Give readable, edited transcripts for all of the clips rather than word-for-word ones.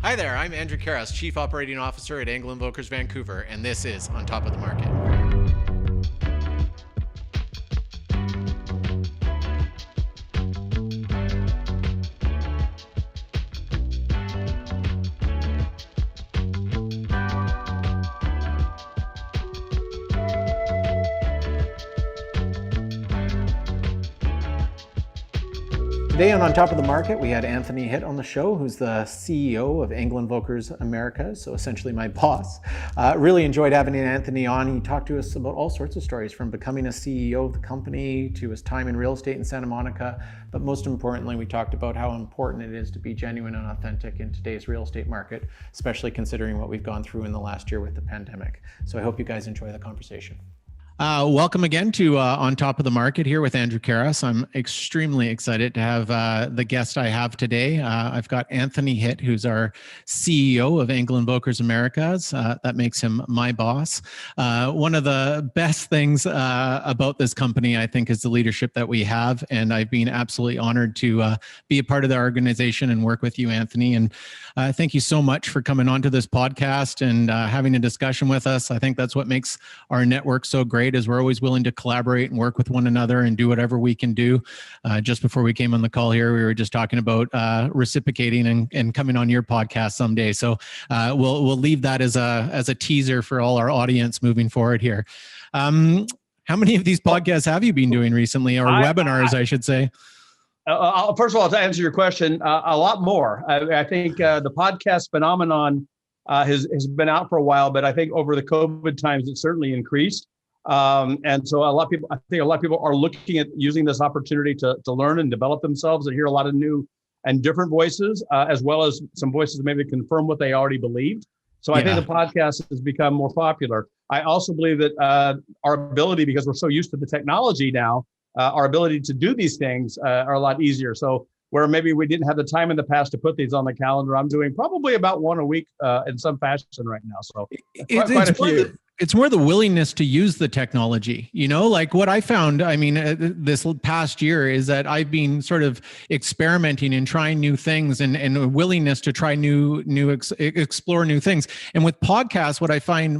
Hi there, I'm Andrew Carros, Chief Operating Officer at Anglin Brokers Vancouver, and this is On Top of the Market. Today on Top of the Market, we had Anthony Hitt on the show, who's the CEO of Anglin Brokers America, so essentially my boss. Really enjoyed having Anthony on. He talked to us about all sorts of stories, from becoming a CEO of the company to his time in real estate in Santa Monica. But most importantly, we talked about how important it is to be genuine and authentic in today's real estate market, especially considering what we've gone through in the last year with the pandemic. So I hope you guys enjoy the conversation. Welcome again to On Top of the Market here with Andrew Carros. I'm extremely excited to have the guest I have today. I've got Anthony Hitt, who's our CEO of Anglin Brokers Americas. That makes him my boss. One of the best things about this company, I think, is the leadership that we have. And I've been absolutely honored to be a part of the organization and work with you, Anthony. And thank you so much for coming onto this podcast and having a discussion with us. I think that's what makes our network so great, is we're always willing to collaborate and work with one another and do whatever we can do. Just before we came on the call here, we were just talking about reciprocating and coming on your podcast someday. So we'll leave that as a teaser for all our audience moving forward here. How many of these podcasts have you been doing recently, or webinars, I should say? First of all, to answer your question, a lot more. I think the podcast phenomenon has been out for a while, but I think over the COVID times, it certainly increased. And so I think a lot of people are looking at using this opportunity to learn and develop themselves and hear a lot of new and different voices, as well as some voices that maybe confirm what they already believed. So I think the podcast has become more popular. I also believe that our ability, because we're so used to the technology now, our ability to do these things are a lot easier. So where maybe we didn't have the time in the past to put these on the calendar, I'm doing probably about one a week in some fashion right now. So quite a few. It's more the willingness to use the technology, like what I found, this past year, is that I've been sort of experimenting and trying new things and a willingness to try explore new things. And with podcasts, what I find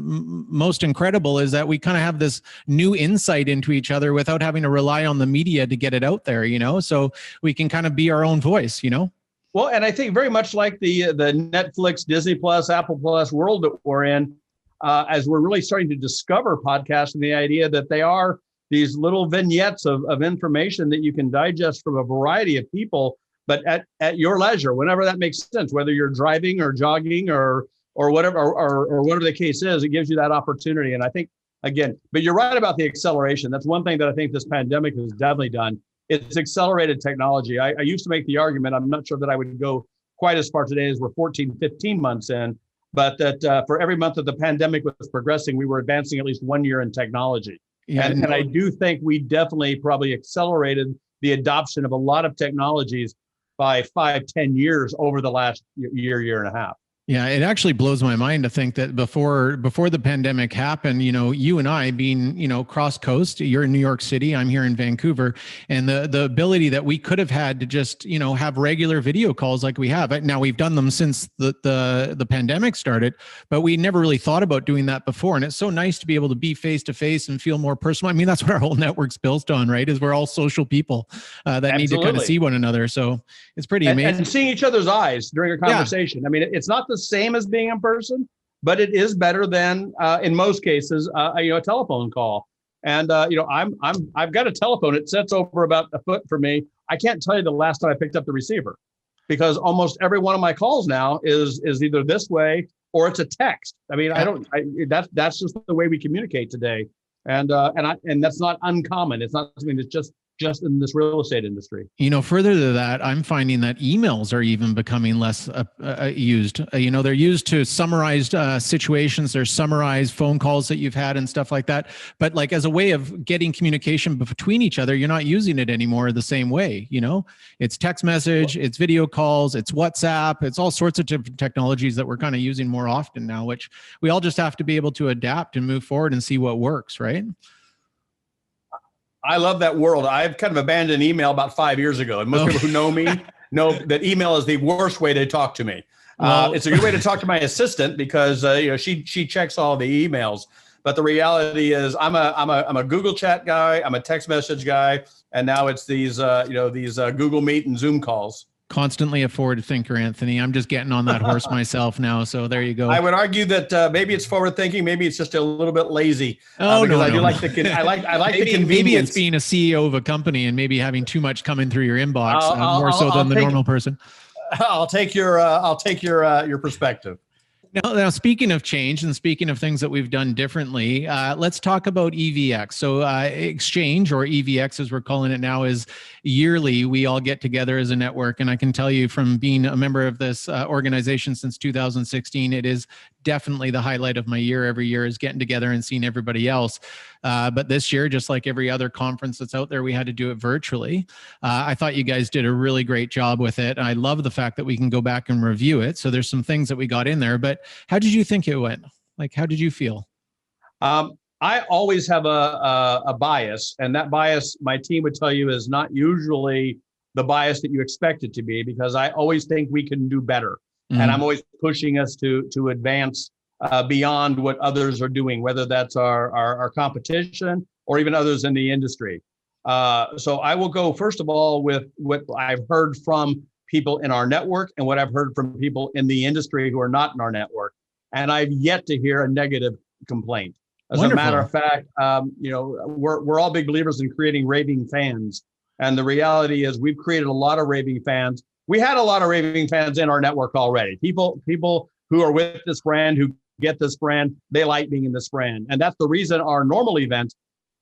most incredible is that we kind of have this new insight into each other without having to rely on the media to get it out there, so we can kind of be our own voice, Well, and I think very much like the Netflix, Disney Plus, Apple Plus world that we're in, as we're really starting to discover podcasts and the idea that they are these little vignettes of information that you can digest from a variety of people, but at your leisure, whenever that makes sense, whether you're driving or jogging or whatever, or whatever the case is, it gives you that opportunity. And I think, again, but you're right about the acceleration. That's one thing that I think this pandemic has definitely done. It's accelerated technology. I used to make the argument, I'm not sure that I would go quite as far today as we're 14, 15 months in, but that for every month that the pandemic was progressing, we were advancing at least 1 year in technology. Yeah, and I do think we definitely probably accelerated the adoption of a lot of technologies by 5-10 years over the last year and a half. Yeah, it actually blows my mind to think that before the pandemic happened, you and I being, cross coast, you're in New York City, I'm here in Vancouver, and the ability that we could have had to just, have regular video calls like we have. Now we've done them since the pandemic started, but we never really thought about doing that before. And it's so nice to be able to be face to face and feel more personal. That's what our whole network's built on, right? Is we're all social people that Absolutely. Need to kind of see one another. So it's pretty amazing. And seeing each other's eyes during a conversation. Yeah. It's not the same as being in person, but it is better than in most cases a telephone call. And I've got a telephone. It sits over about a foot from me. I can't tell you the last time I picked up the receiver, because almost every one of my calls now is either this way or it's a text. That's just the way we communicate today, and that's not uncommon. It's not something that's just in this real estate industry. Further to that, I'm finding that emails are even becoming less used. They're used to summarized situations. There's summarized phone calls that you've had and stuff like that. But like as a way of getting communication between each other, you're not using it anymore the same way. It's text message, it's video calls, it's WhatsApp, it's all sorts of different technologies that we're kind of using more often now, which we all just have to be able to adapt and move forward and see what works, right? I love that world. I've kind of abandoned email about 5 years ago. And most people who know me know that email is the worst way to talk to me. It's a good way to talk to my assistant because she checks all the emails. But the reality is, I'm a Google Chat guy, I'm a text message guy, and now it's these Google Meet and Zoom calls. Constantly a forward thinker, Anthony. I'm just getting on that horse myself now. So there you go. I would argue that maybe it's forward thinking, maybe it's just a little bit lazy. I like the convenience. Maybe it's being a CEO of a company and maybe having too much coming through your inbox, more so than the normal person. I'll take your perspective. Now, speaking of change and speaking of things that we've done differently, let's talk about EVX. So Exchange, or EVX as we're calling it now, is yearly. We all get together as a network. And I can tell you from being a member of this organization since 2016, it is definitely the highlight of my year. Every year is getting together and seeing everybody else. But this year, just like every other conference that's out there, we had to do it virtually. I thought you guys did a really great job with it. I love the fact that we can go back and review it. So there's some things that we got in there, but how did you think it went? Like, how did you feel? I always have a bias, and that bias, my team would tell you, is not usually the bias that you expect it to be, because I always think we can do better. And I'm always pushing us to advance beyond what others are doing, whether that's our competition or even others in the industry. So I will go, first of all, with what I've heard from people in our network and what I've heard from people in the industry who are not in our network. And I've yet to hear a negative complaint. As Wonderful. A matter of fact, we're all big believers in creating raving fans. And the reality is we've created a lot of raving fans. We had a lot of raving fans in our network already. People who are with this brand, who get this brand, they like being in this brand. And that's the reason our normal event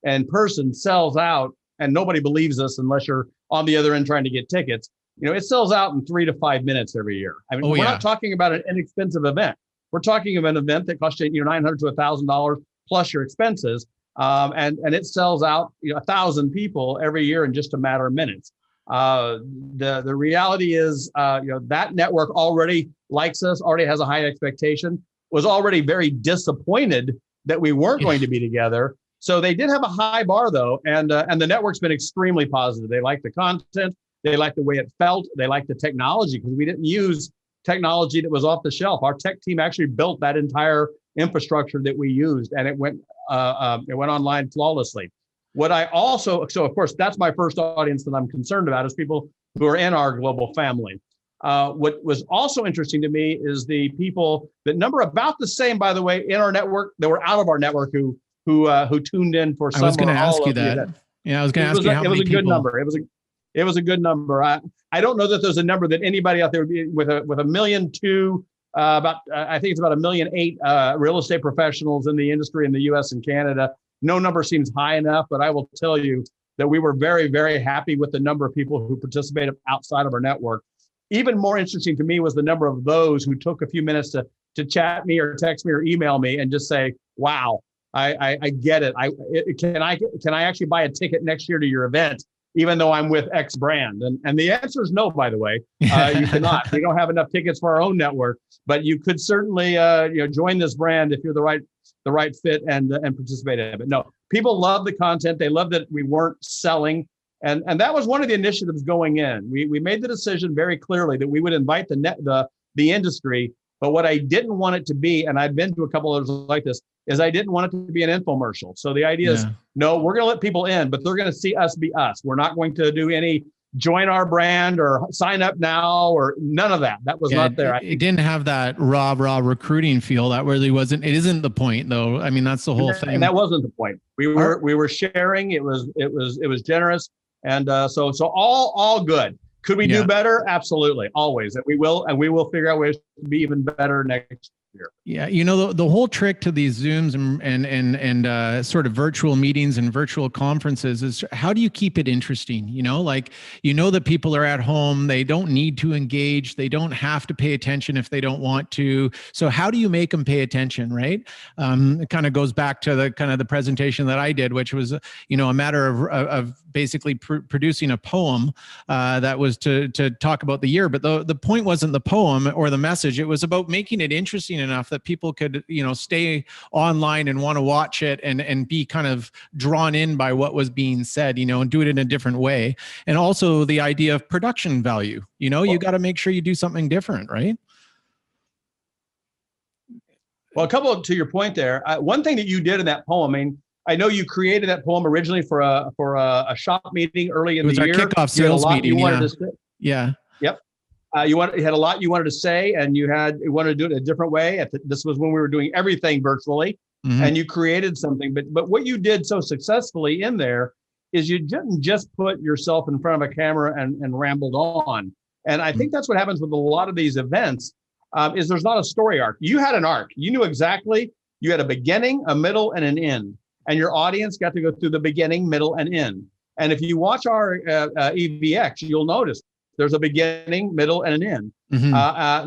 in person sells out, and nobody believes us unless you're on the other end trying to get tickets. It sells out in 3 to 5 minutes every year. I mean, we're not talking about an inexpensive event. We're talking about an event that costs you $900 to $1,000 plus your expenses. And it sells out 1,000 people every year in just a matter of minutes. The reality is, that network already likes us, already has a high expectation, was already very disappointed that we weren't going to be together. So they did have a high bar though. And the network's been extremely positive. They like the content. They like the way it felt. They like the technology, because we didn't use technology that was off the shelf. Our tech team actually built that entire infrastructure that we used, and it went online flawlessly. So of course, that's my first audience that I'm concerned about, is people who are in our global family. What was also interesting to me is the people, that number about the same, by the way, in our network, that were out of our network who tuned in for some. I was going to ask you that. Yeah, I was going to ask you how many people. It was a good number. It was a good number. I don't know that there's a number that anybody out there would be with 1.2 million, I think it's about 1.8 million real estate professionals in the industry in the U.S. and Canada. No number seems high enough, but I will tell you that we were very, very happy with the number of people who participated outside of our network. Even more interesting to me was the number of those who took a few minutes to chat me or text me or email me and just say, "Wow, I get it. Can I actually buy a ticket next year to your event, even though I'm with X brand?" And the answer is no, by the way. You cannot. We don't have enough tickets for our own network, but you could certainly join this brand if you're the right fit and participate in it. But no, people love the content. They love that we weren't selling. And that was one of the initiatives going in. We made the decision very clearly that we would invite the industry, but what I didn't want it to be, and I've been to a couple of others like this, is I didn't want it to be an infomercial. So the idea is, no, we're going to let people in, but they're going to see us be us. We're not going to do any join our brand or sign up now or none of that. That was not there. It didn't have that raw recruiting feel. That really wasn't. It isn't the point though. I mean, that's the whole thing. And that wasn't the point. We were sharing. It was generous. And so all good. Could we do better? Absolutely, always. And we will figure out ways to be even better next year. Yeah, the whole trick to these Zooms and sort of virtual meetings and virtual conferences is, how do you keep it interesting? That people are at home, they don't need to engage, they don't have to pay attention if they don't want to. So how do you make them pay attention, right? It kind of goes back to the presentation that I did, which was a matter of basically producing a poem that was to talk about the year. But the point wasn't the poem or the message. It was about making it interesting enough that people could, stay online and want to watch it and be kind of drawn in by what was being said, and do it in a different way. And also the idea of production value, you got to make sure you do something different, right? Well, a couple to your point there. One thing that you did in that poem, I mean, I know you created that poem originally for a shop meeting early in the year. It was our kickoff sales meeting. Yeah. Yep. You had a lot you wanted to say, and you wanted to do it a different way. This was when we were doing everything virtually, and you created something. But what you did so successfully in there is you didn't just put yourself in front of a camera and rambled on. And I think that's what happens with a lot of these events. Is there's not a story arc. You had an arc. You knew exactly. You had a beginning, a middle, and an end. And your audience got to go through the beginning, middle, and end. And if you watch our EVX, you'll notice there's a beginning, middle, and an end.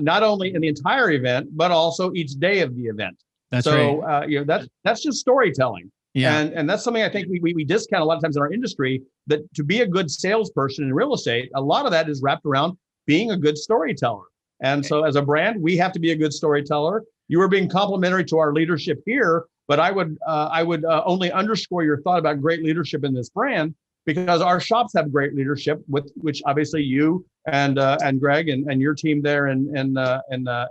Not only in the entire event, but also each day of the event. That's right. That's just storytelling. Yeah. And that's something I think we discount a lot of times in our industry, that to be a good salesperson in real estate, a lot of that is wrapped around being a good storyteller. And so as a brand, we have to be a good storyteller. You were being complimentary to our leadership here, but I would only underscore your thought about great leadership in this brand, because our shops have great leadership, which obviously you and Greg and your team there in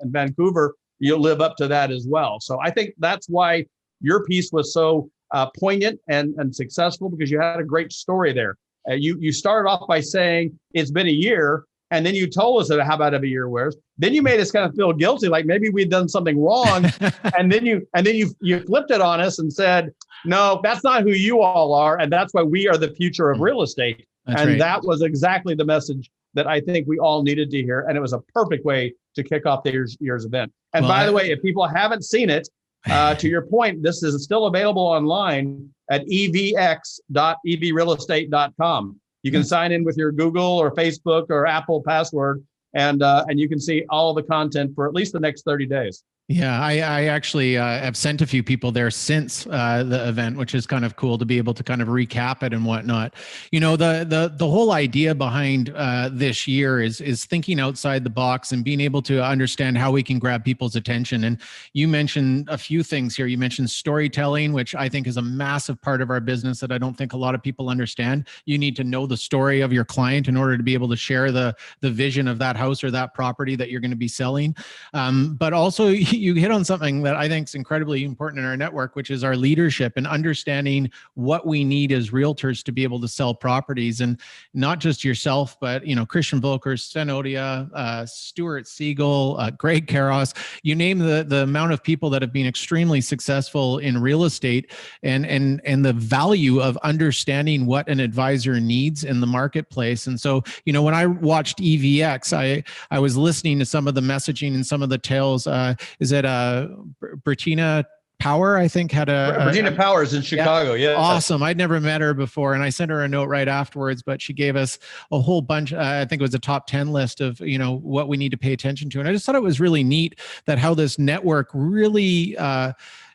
Vancouver, you live up to that as well. So I think that's why your piece was so poignant and successful, because you had a great story there. You started off by saying it's been a year, and then you told us how bad of a year was. Then you made us kind of feel guilty, like maybe we'd done something wrong, and then you flipped it on us and said, no, that's not who you all are, and that's why we are the future of real estate. That's right. That was exactly the message that I think we all needed to hear, and it was a perfect way to kick off the year's event. And by the way, if people haven't seen it, to your point, this is still available online at evx.evrealestate.com. You can sign in with your Google or Facebook or Apple password, and you can see all the content for at least the next 30 days. Yeah, I actually have sent a few people there since the event, which is kind of cool to be able to kind of recap it and whatnot. You know, the whole idea behind this year is thinking outside the box and being able to understand how we can grab people's attention. And you mentioned a few things here. You mentioned storytelling, which I think is a massive part of our business that I don't think a lot of people understand. You need to know the story of your client in order to be able to share the vision of that house or that property that you're going to be selling. But also, you hit on something that I think is incredibly important in our network, which is our leadership and understanding what we need as realtors to be able to sell properties. And not just yourself, but, you know, Christian Volker, Sven Odia, Stuart Siegel, Greg Carros, you name the amount of people that have been extremely successful in real estate, and the value of understanding what an advisor needs in the marketplace. And so, you know, when I watched EVX, I was listening to some of the messaging and some of the tales. Is it Bertina Power, I think, had Bertina Powers in Chicago. Yeah. Awesome. I'd never met her before, and I sent her a note right afterwards, but she gave us a whole bunch. I think it was a top 10 list of, you know, what we need to pay attention to. And I just thought it was really neat that how this network really,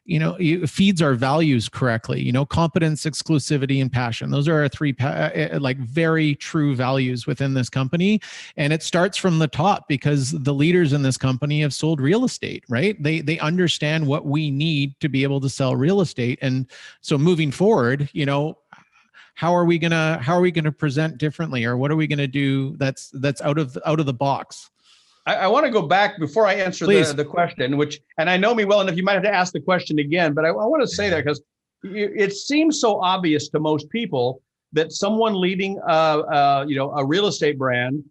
you know, it feeds our values correctly. You know, competence, exclusivity, and passion. Those are our three like very true values within this company. And it starts from the top, because the leaders in this company have sold real estate, right? They understand what we need to be able to sell real estate. And so moving forward, you know, how are we gonna present differently, or what are we gonna do that's out of the box? I want to go back before I answer the question, and I know me well enough, you might have to ask the question again, but I want to say that because it seems so obvious to most people that someone leading a real estate brand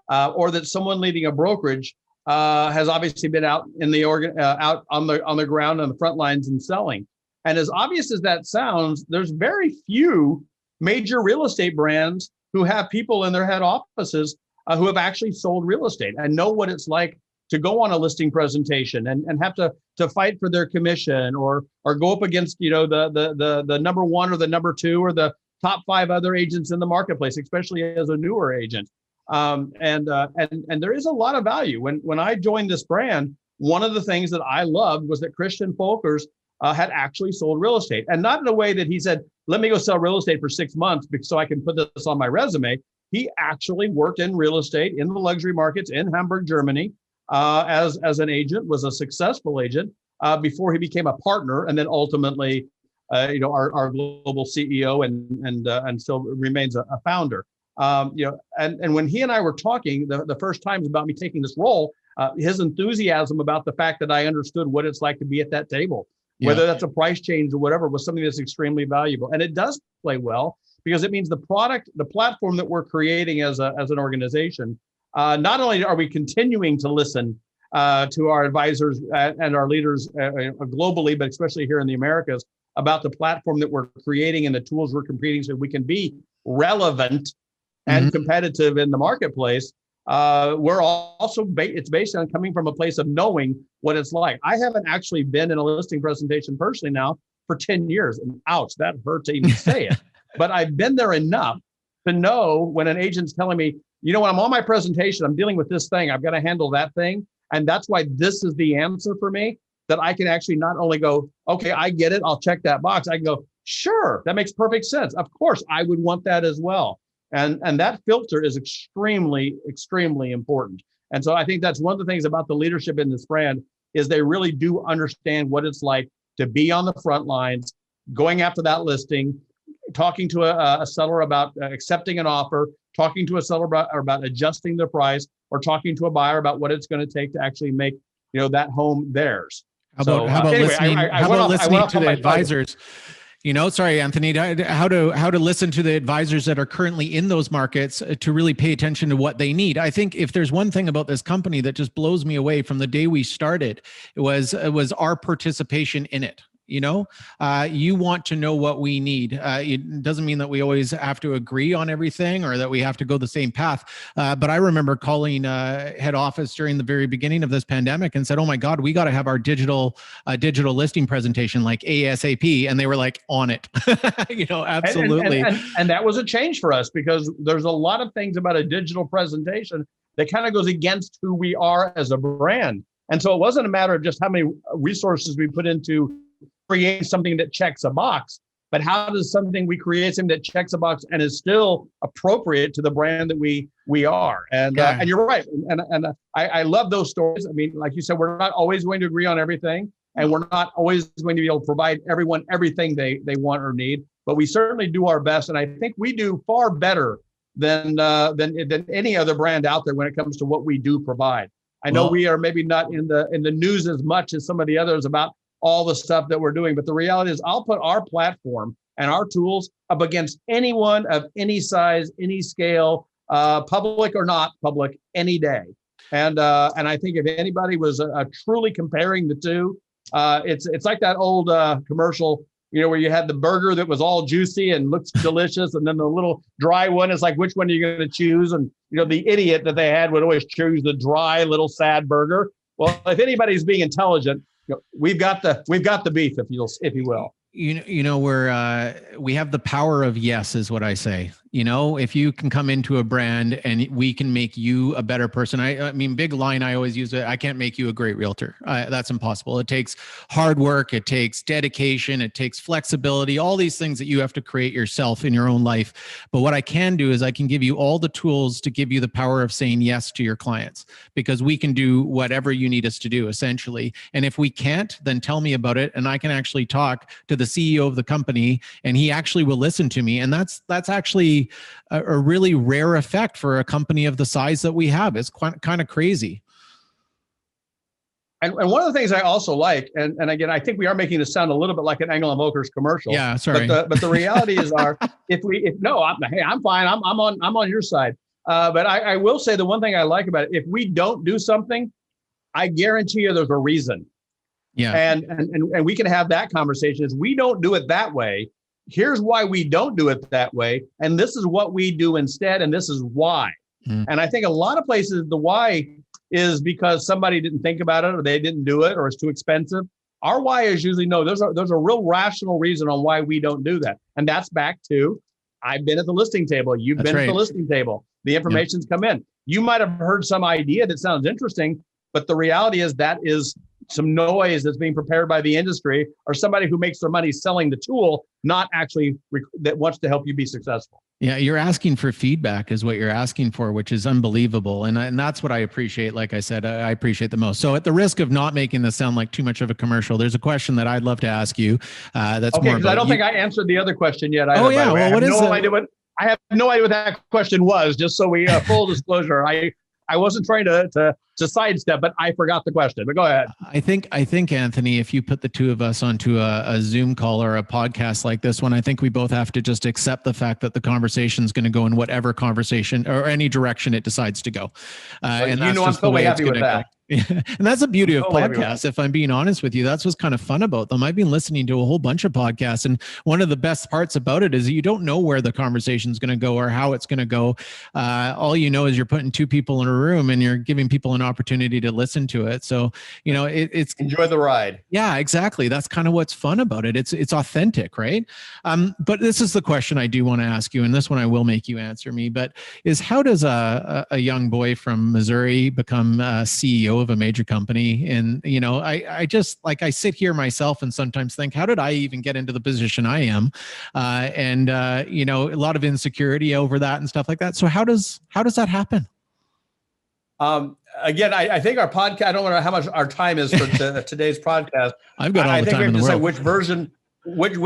or that someone leading a brokerage has obviously been out in the out on the ground on the front lines and selling. And as obvious as that sounds, there's very few major real estate brands who have people in their head offices who have actually sold real estate and know what it's like to go on a listing presentation and have to fight for their commission or go up against, you know, the number one or the number two or the top 5 other agents in the marketplace, especially as a newer agent. And there is a lot of value. When I joined this brand, one of the things that I loved was that Christian Folkers had actually sold real estate, and not in a way that he said, let me go sell real estate for 6 months so I can put this on my resume. He actually worked in real estate in the luxury markets in Hamburg, Germany, as an agent, was a successful agent before he became a partner, and then ultimately, our global CEO and still remains a founder. And when he and I were talking the first times about me taking this role, his enthusiasm about the fact that I understood what it's like to be at that table, whether that's a price change or whatever, was something that's extremely valuable. And it does play well because it means the platform that we're creating as an organization, not only are we continuing to listen to our advisors and our leaders globally, but especially here in the Americas, about the platform that we're creating and the tools we're competing so we can be relevant and competitive in the marketplace. We're also, it's based on coming from a place of knowing what it's like. I haven't actually been in a listing presentation personally now for 10 years. And ouch, that hurt to even say it. But I've been there enough to know when an agent's telling me, you know, when I'm on my presentation, I'm dealing with this thing, I've got to handle that thing. And that's why this is the answer for me, that I can actually not only go, okay, I get it, I'll check that box. I can go, sure, that makes perfect sense. Of course, I would want that as well. And that filter is extremely, extremely important. And so I think that's one of the things about the leadership in this brand is they really do understand what it's like to be on the front lines, going after that listing, talking to a seller about accepting an offer, talking to a seller about adjusting the price, or talking to a buyer about what it's going to take to actually make, you know, that home theirs. How about listening to the advisors? You know, sorry, Anthony, how to listen to the advisors that are currently in those markets to really pay attention to what they need. I think if there's one thing about this company that just blows me away from the day we started, it was our participation in it. You know, you want to know what we need. It doesn't mean that we always have to agree on everything or that we have to go the same path. But I remember calling head office during the very beginning of this pandemic and said, "Oh my God, we got to have our digital listing presentation like ASAP." And they were like, "On it." You know, absolutely. And that was a change for us because there's a lot of things about a digital presentation that kind of goes against who we are as a brand. And so it wasn't a matter of just how many resources we put into create something that checks a box, but how does something we create something that checks a box and is still appropriate to the brand that we are? And you're right. And I love those stories. I mean, like you said, we're not always going to agree on everything, and we're not always going to be able to provide everyone everything they want or need, but we certainly do our best. And I think we do far better than any other brand out there when it comes to what we do provide. I know we are maybe not in the news as much as some of the others about all the stuff that we're doing. But the reality is I'll put our platform and our tools up against anyone of any size, any scale, public or not public, any day. And I think if anybody was truly comparing the two, it's like that old commercial, you know, where you had the burger that was all juicy and looks delicious. And then the little dry one is like, which one are you going to choose? And, you know, the idiot that they had would always choose the dry little sad burger. Well, if anybody's being intelligent, we've got the beef, if you will. You know, we have the power of yes, is what I say. You know, if you can come into a brand and we can make you a better person. I mean, big line I always use it. I can't make you a great realtor. That's impossible. It takes hard work. It takes dedication. It takes flexibility, all these things that you have to create yourself in your own life. But what I can do is I can give you all the tools to give you the power of saying yes to your clients, because we can do whatever you need us to do, essentially. And if we can't, then tell me about it. And I can actually talk to the CEO of the company and he actually will listen to me. And that's actually a really rare effect for a company of the size that we have. It's kind of crazy. And one of the things I also like, and again, I think we are making this sound a little bit like an Engel & Volkers commercial. Yeah, sorry. But the reality is, I'm fine. I'm on your side. But I will say the one thing I like about it, if we don't do something, I guarantee you there's a reason. Yeah. And we can have that conversation. Is we don't do it that way. Here's why we don't do it that way. And this is what we do instead. And this is why. And I think a lot of places, the why is because somebody didn't think about it or they didn't do it or it's too expensive. Our why is usually no, there's a real rational reason on why we don't do that. And that's back to, I've been at the listing table. You've been at the listing table. The information's come in. You might have heard some idea that sounds interesting, but the reality is that is some noise that's being prepared by the industry or somebody who makes their money selling the tool, not actually that wants to help you be successful. Yeah, you're asking for feedback is what you're asking for, which is unbelievable. And that's what I appreciate. Like I said, I appreciate the most. So at the risk of not making this sound like too much of a commercial, there's a question that I'd love to ask you. That's okay, because I don't think I answered the other question yet. Either, well, I have no idea what that question was, just so we full disclosure. I wasn't trying to sidestep, but I forgot the question. But go ahead. I think Anthony, if you put the two of us onto a Zoom call or a podcast like this one, I think we both have to just accept the fact that the conversation is going to go in whatever conversation or any direction it decides to go. And I'm totally happy with that. And that's the beauty of Totally podcasts. If I'm being honest with you, that's what's kind of fun about them. I've been listening to a whole bunch of podcasts, and one of the best parts about it is you don't know where the conversation is going to go or how it's going to go. All you know is you're putting two people in a room and you're giving people an opportunity to listen to it. So, it's enjoy the ride. Yeah, exactly. That's kind of what's fun about it. It's authentic, right? But this is the question I do want to ask you, and this one I will make you answer me, but is how does a young boy from Missouri become CEO of a major company? And, I just, like, I sit here myself and sometimes think, how did I even get into the position I am? A lot of insecurity over that and stuff like that. So how does that happen? Again, I think our podcast, I don't know how much our time is for today's podcast. I've got all the time in the world. I think we have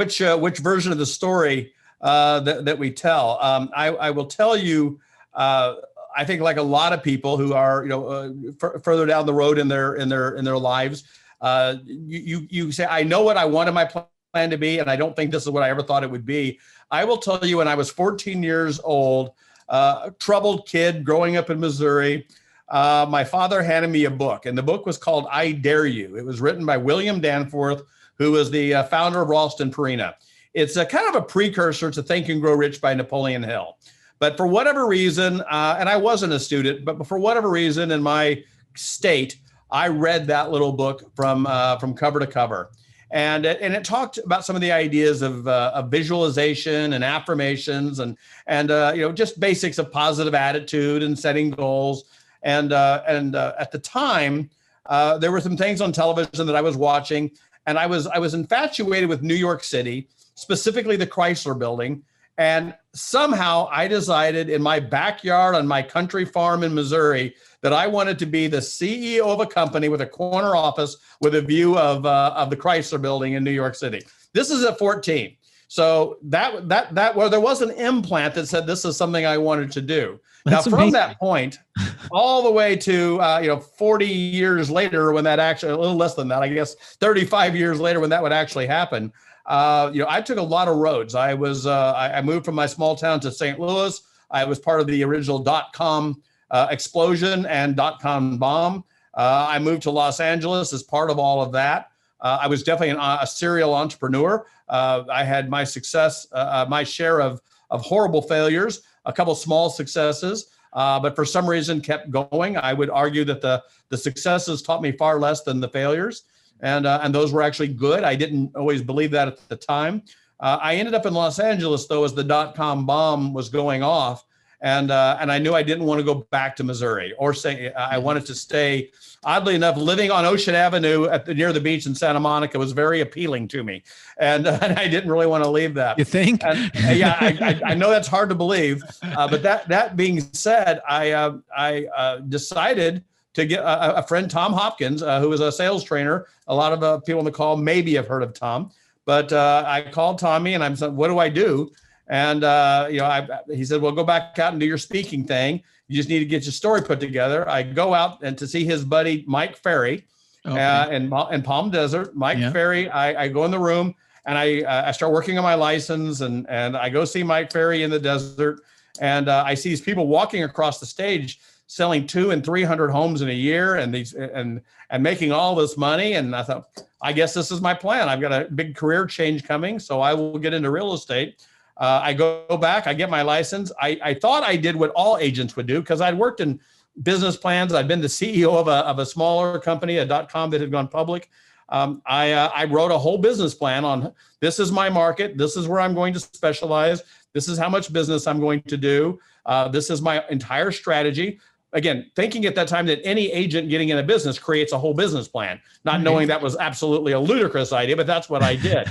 to say which version of the story that we tell. I will tell you, I think, like a lot of people who are, further down the road in their lives, you say, I know what I wanted my plan to be, and I don't think this is what I ever thought it would be. I will tell you, when I was 14 years old, a troubled kid growing up in Missouri, my father handed me a book, and the book was called I Dare You. It was written by William Danforth, who was the founder of Ralston Purina. It's a kind of a precursor to Think and Grow Rich by Napoleon Hill. But for whatever reason, and I wasn't a student, but for whatever reason in my state, I read that little book from cover to cover. And it talked about some of the ideas of visualization and affirmations and just basics of positive attitude and setting goals. And at the time, there were some things on television that I was watching, and I was infatuated with New York City, specifically the Chrysler Building. And somehow I decided in my backyard on my country farm in Missouri that I wanted to be the CEO of a company with a corner office with a view of the Chrysler Building in New York City. This is at 14. So that there was an implant that said this is something I wanted to do. That's now, from amazing. that point all the way to 40 years later, when that actually, a little less than that, I guess 35 years later, when that would actually happen. I took a lot of roads. I moved from my small town to St. Louis. I was part of the original .com explosion and .com bomb. I moved to Los Angeles as part of all of that. I was definitely a serial entrepreneur. I had my success, my share of horrible failures, a couple small successes, but for some reason kept going. I would argue that the successes taught me far less than the failures. And those were actually good. I didn't always believe that at the time. I ended up in Los Angeles, though, as the .com bomb was going off. And I knew I didn't want to go back to Missouri or say I wanted to stay. Oddly enough, living on Ocean Avenue near the beach in Santa Monica was very appealing to me. And I didn't really want to leave that. You think? And, yeah, I know that's hard to believe. But that being said, I decided to get a friend, Tom Hopkins, who was a sales trainer. A lot of people on the call maybe have heard of Tom, but I called Tommy and I'm saying, what do I do? And he said, well, go back out and do your speaking thing. You just need to get your story put together. I go out and to see his buddy, Mike Ferry, in Palm Desert. Mike Ferry, I go in the room and I start working on my license and I go see Mike Ferry in the desert. And I see these people walking across the stage selling 200 and 300 homes in a year and making all this money. And I thought, I guess this is my plan. I've got a big career change coming, so I will get into real estate. I go back, I get my license. I thought I did what all agents would do because I'd worked in business plans. I'd been the CEO of a smaller company, a .com that had gone public. I wrote a whole business plan on this is my market. This is where I'm going to specialize. This is how much business I'm going to do. This is my entire strategy. Again, thinking at that time that any agent getting in a business creates a whole business plan, not knowing that was absolutely a ludicrous idea, but that's what I did.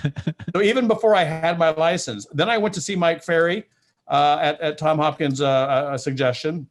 So even before I had my license, then I went to see Mike Ferry at Tom Hopkins' suggestion.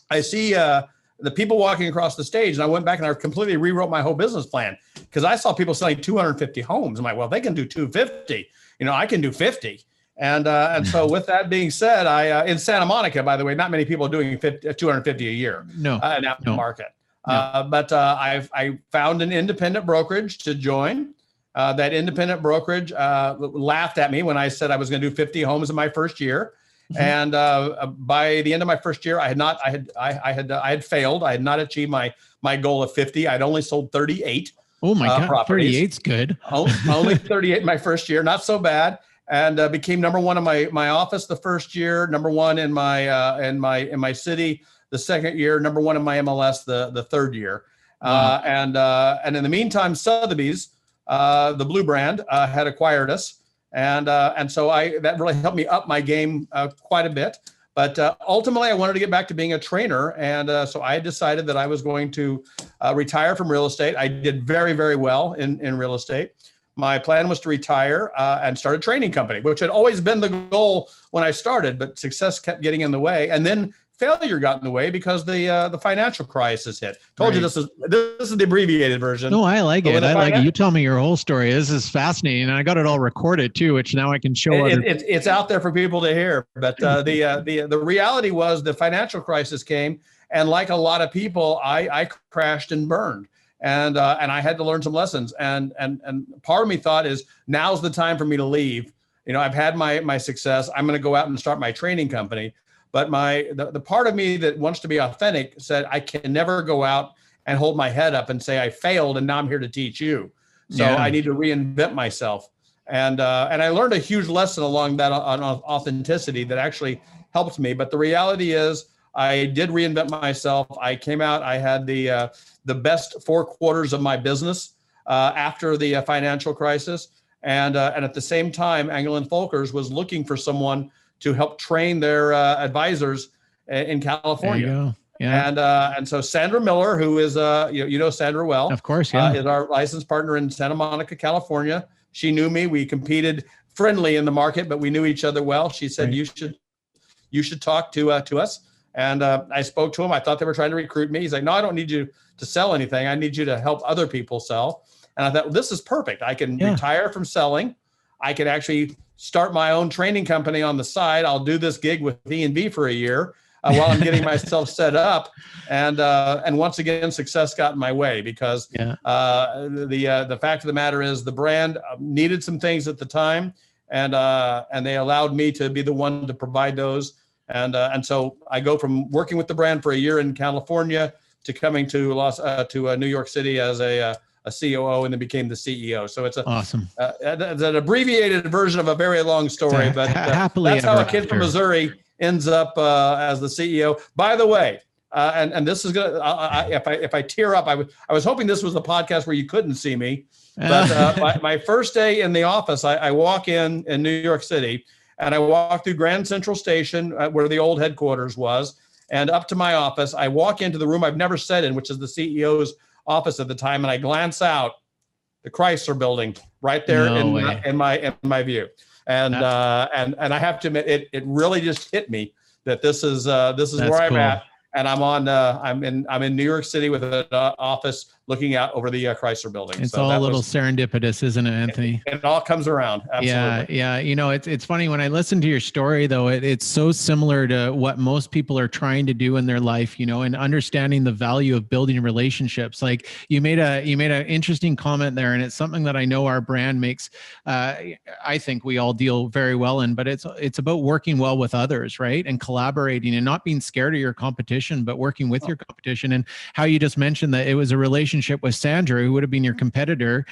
I see the people walking across the stage, and I went back and I completely rewrote my whole business plan because I saw people selling 250 homes. I'm like, well, they can do 250. I can do 50. And so with that being said, I in Santa Monica, by the way, not many people are doing 250 a year in that market. But I found an independent brokerage to join. That independent brokerage laughed at me when I said I was going to do 50 homes in my first year. And by the end of my first year, I had failed. I had not achieved my goal of 50. I'd only sold 38. Oh my God, properties. 38's good. Only 38 in my first year, not so bad. And became number one in my office the first year, number one in my city the second year, number one in my MLS the third year. Wow. And in the meantime, Sotheby's, the blue brand, had acquired us. And so that really helped me up my game quite a bit. But ultimately, I wanted to get back to being a trainer. And so I decided that I was going to retire from real estate. I did very, very well in real estate. My plan was to retire and start a training company, which had always been the goal when I started, but success kept getting in the way. And then failure got in the way because the financial crisis hit. Told you this is the abbreviated version. No, I like it. I like it. You tell me your whole story. This is fascinating, and I got it all recorded too, which now I can show. It's out there for people to hear. But the reality was the financial crisis came, and like a lot of people, I crashed and burned. And I had to learn some lessons. And part of me thought is now's the time for me to leave. I've had my success. I'm going to go out and start my training company. But the part of me that wants to be authentic said, I can never go out and hold my head up and say I failed and now I'm here to teach you. So I need to reinvent myself. And I learned a huge lesson along that on authenticity that actually helped me. But the reality is I did reinvent myself. I came out, I had the best 4 quarters of my business after the financial crisis. And at the same time, Engel & Volkers was looking for someone to help train their advisors in California. There you go. Yeah. And so Sandra Miller, who is you know Sandra well, of course, yeah, is our licensed partner in Santa Monica, California. She knew me. We competed friendly in the market, but we knew each other well. She said, right. you should talk to us. And I spoke to him. I thought they were trying to recruit me. He's like, no, I don't need you to sell anything. I need you to help other people sell. And I thought, well, this is perfect. I can retire from selling. I can actually start my own training company on the side. I'll do this gig with E&V for a year while I'm getting myself set up. And once again, success got in my way because the fact of the matter is the brand needed some things at the time, and they allowed me to be the one to provide those. And so I go from working with the brand for a year in California to coming to New York City as a COO, and then became the CEO. So it's awesome. It's an abbreviated version of a very long story, but that's how a kid from Missouri ends up as the CEO. By the way, and this is gonna. If I tear up, I was hoping this was the podcast where you couldn't see me. But my first day in the office, I walk in New York City, and I walk through Grand Central Station where the old headquarters was, and up to my office. I walk into the room I've never sat in, which is the CEO's office at the time, and I glance out the Chrysler building right there in my view, and I have to admit it really just hit me that this is where I'm at, and I'm in New York City with an office looking out over the Chrysler building. It's all a little serendipitous, isn't it, Anthony? It all comes around. Absolutely. Yeah. It's funny when I listen to your story, though. It's so similar to what most people are trying to do in their life, and understanding the value of building relationships. Like you made an interesting comment there, and it's something that I know our brand makes. I think we all deal very well in, but it's about working well with others, right, and collaborating, and not being scared of your competition, but working with your competition. And how you just mentioned that it was a relationship with Sandra, who would have been your competitor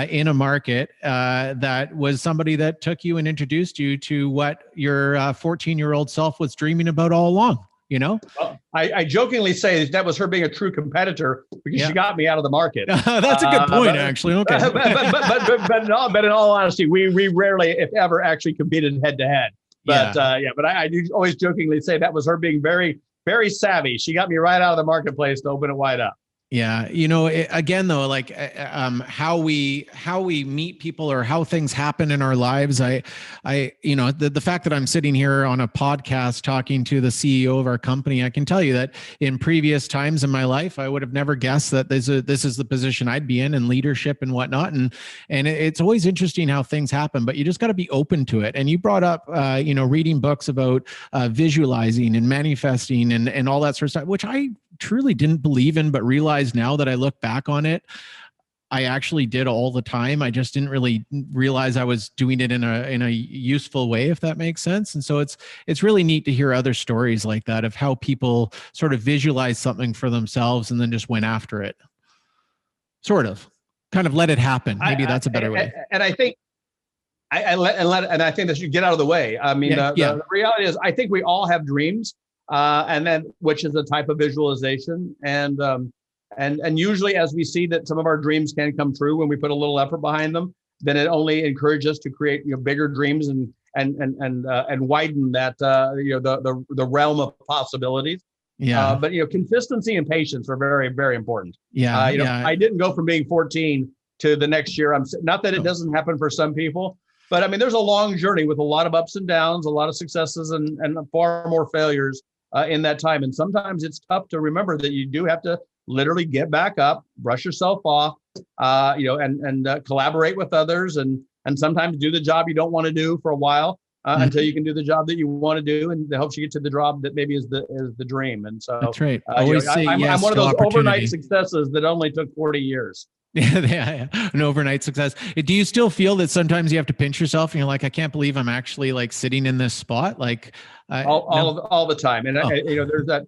in a market that was somebody that took you and introduced you to what your 14-year-old self was dreaming about all along. Well, I jokingly say that was her being a true competitor because she got me out of the market. That's a good point, actually. Okay, but in all honesty, we rarely, if ever, actually competed head to head. But I do always jokingly say that was her being very, very savvy. She got me right out of the marketplace to open it wide up. Yeah, again though, like how we meet people or how things happen in our lives. The fact that I'm sitting here on a podcast talking to the CEO of our company, I can tell you that in previous times in my life, I would have never guessed that this is the position I'd be in leadership and whatnot. And it's always interesting how things happen, but you just got to be open to it. And you brought up, reading books about visualizing and manifesting and all that sort of stuff, which I truly didn't believe in, but realized now that I look back on it, I actually did all the time. I just didn't really realize I was doing it in a useful way, if that makes sense. And so it's really neat to hear other stories like that of how people sort of visualize something for themselves and then just went after it. Sort of, kind of let it happen. Maybe that's a better way. And I think I think that should get out of the way. I mean, the reality is, I think we all have dreams. And then, which is a type of visualization, and usually, as we see that some of our dreams can come true when we put a little effort behind them, then it only encourages us to create bigger dreams and widen that the realm of possibilities. Yeah. But consistency and patience are very, very important. Yeah. I didn't go from being 14 to the next year. Not that it doesn't happen for some people. But I mean, there's a long journey with a lot of ups and downs, a lot of successes, and far more failures in that time. And sometimes it's tough to remember that you do have to literally get back up, brush yourself off, and collaborate with others, and sometimes do the job you don't want to do for a while until you can do the job that you want to do, and it helps you get to the job that maybe is the dream. And so that's right. Always say yes. I'm one of those overnight successes that only took 40 years. Yeah, an overnight success. Do you still feel that sometimes you have to pinch yourself and you're like, I can't believe I'm actually like sitting in this spot? Like all the time. And there's that.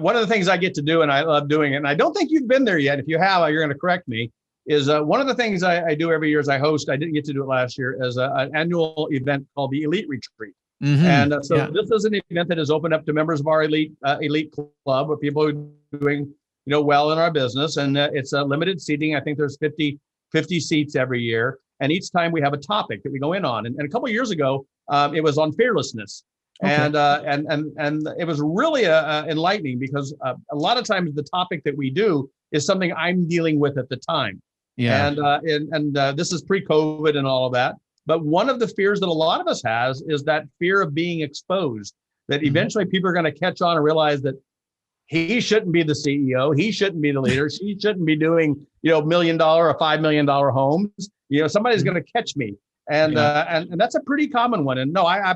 One of the things I get to do, and I love doing it, and I don't think you've been there yet. If you have, you're going to correct me. Is one of the things I do every year is I host. I didn't get to do it last year, as an annual event called the Elite Retreat. Mm-hmm. And this is an event that is open up to members of our elite club, or people who are doing well in our business, and it's a limited seating. I think there's 50 seats every year, and each time we have a topic that we go in on. And a couple of years ago, it was on fearlessness, okay. and it was really enlightening, because a lot of times the topic that we do is something I'm dealing with at the time. Yeah, and this is pre-COVID and all of that. But one of the fears that a lot of us has is that fear of being exposed. That eventually people are going to catch on and realize that he shouldn't be the CEO. He shouldn't be the leader. He shouldn't be doing, $1 million or $5 million homes. Somebody's going to catch me. And that's a pretty common one. And no, I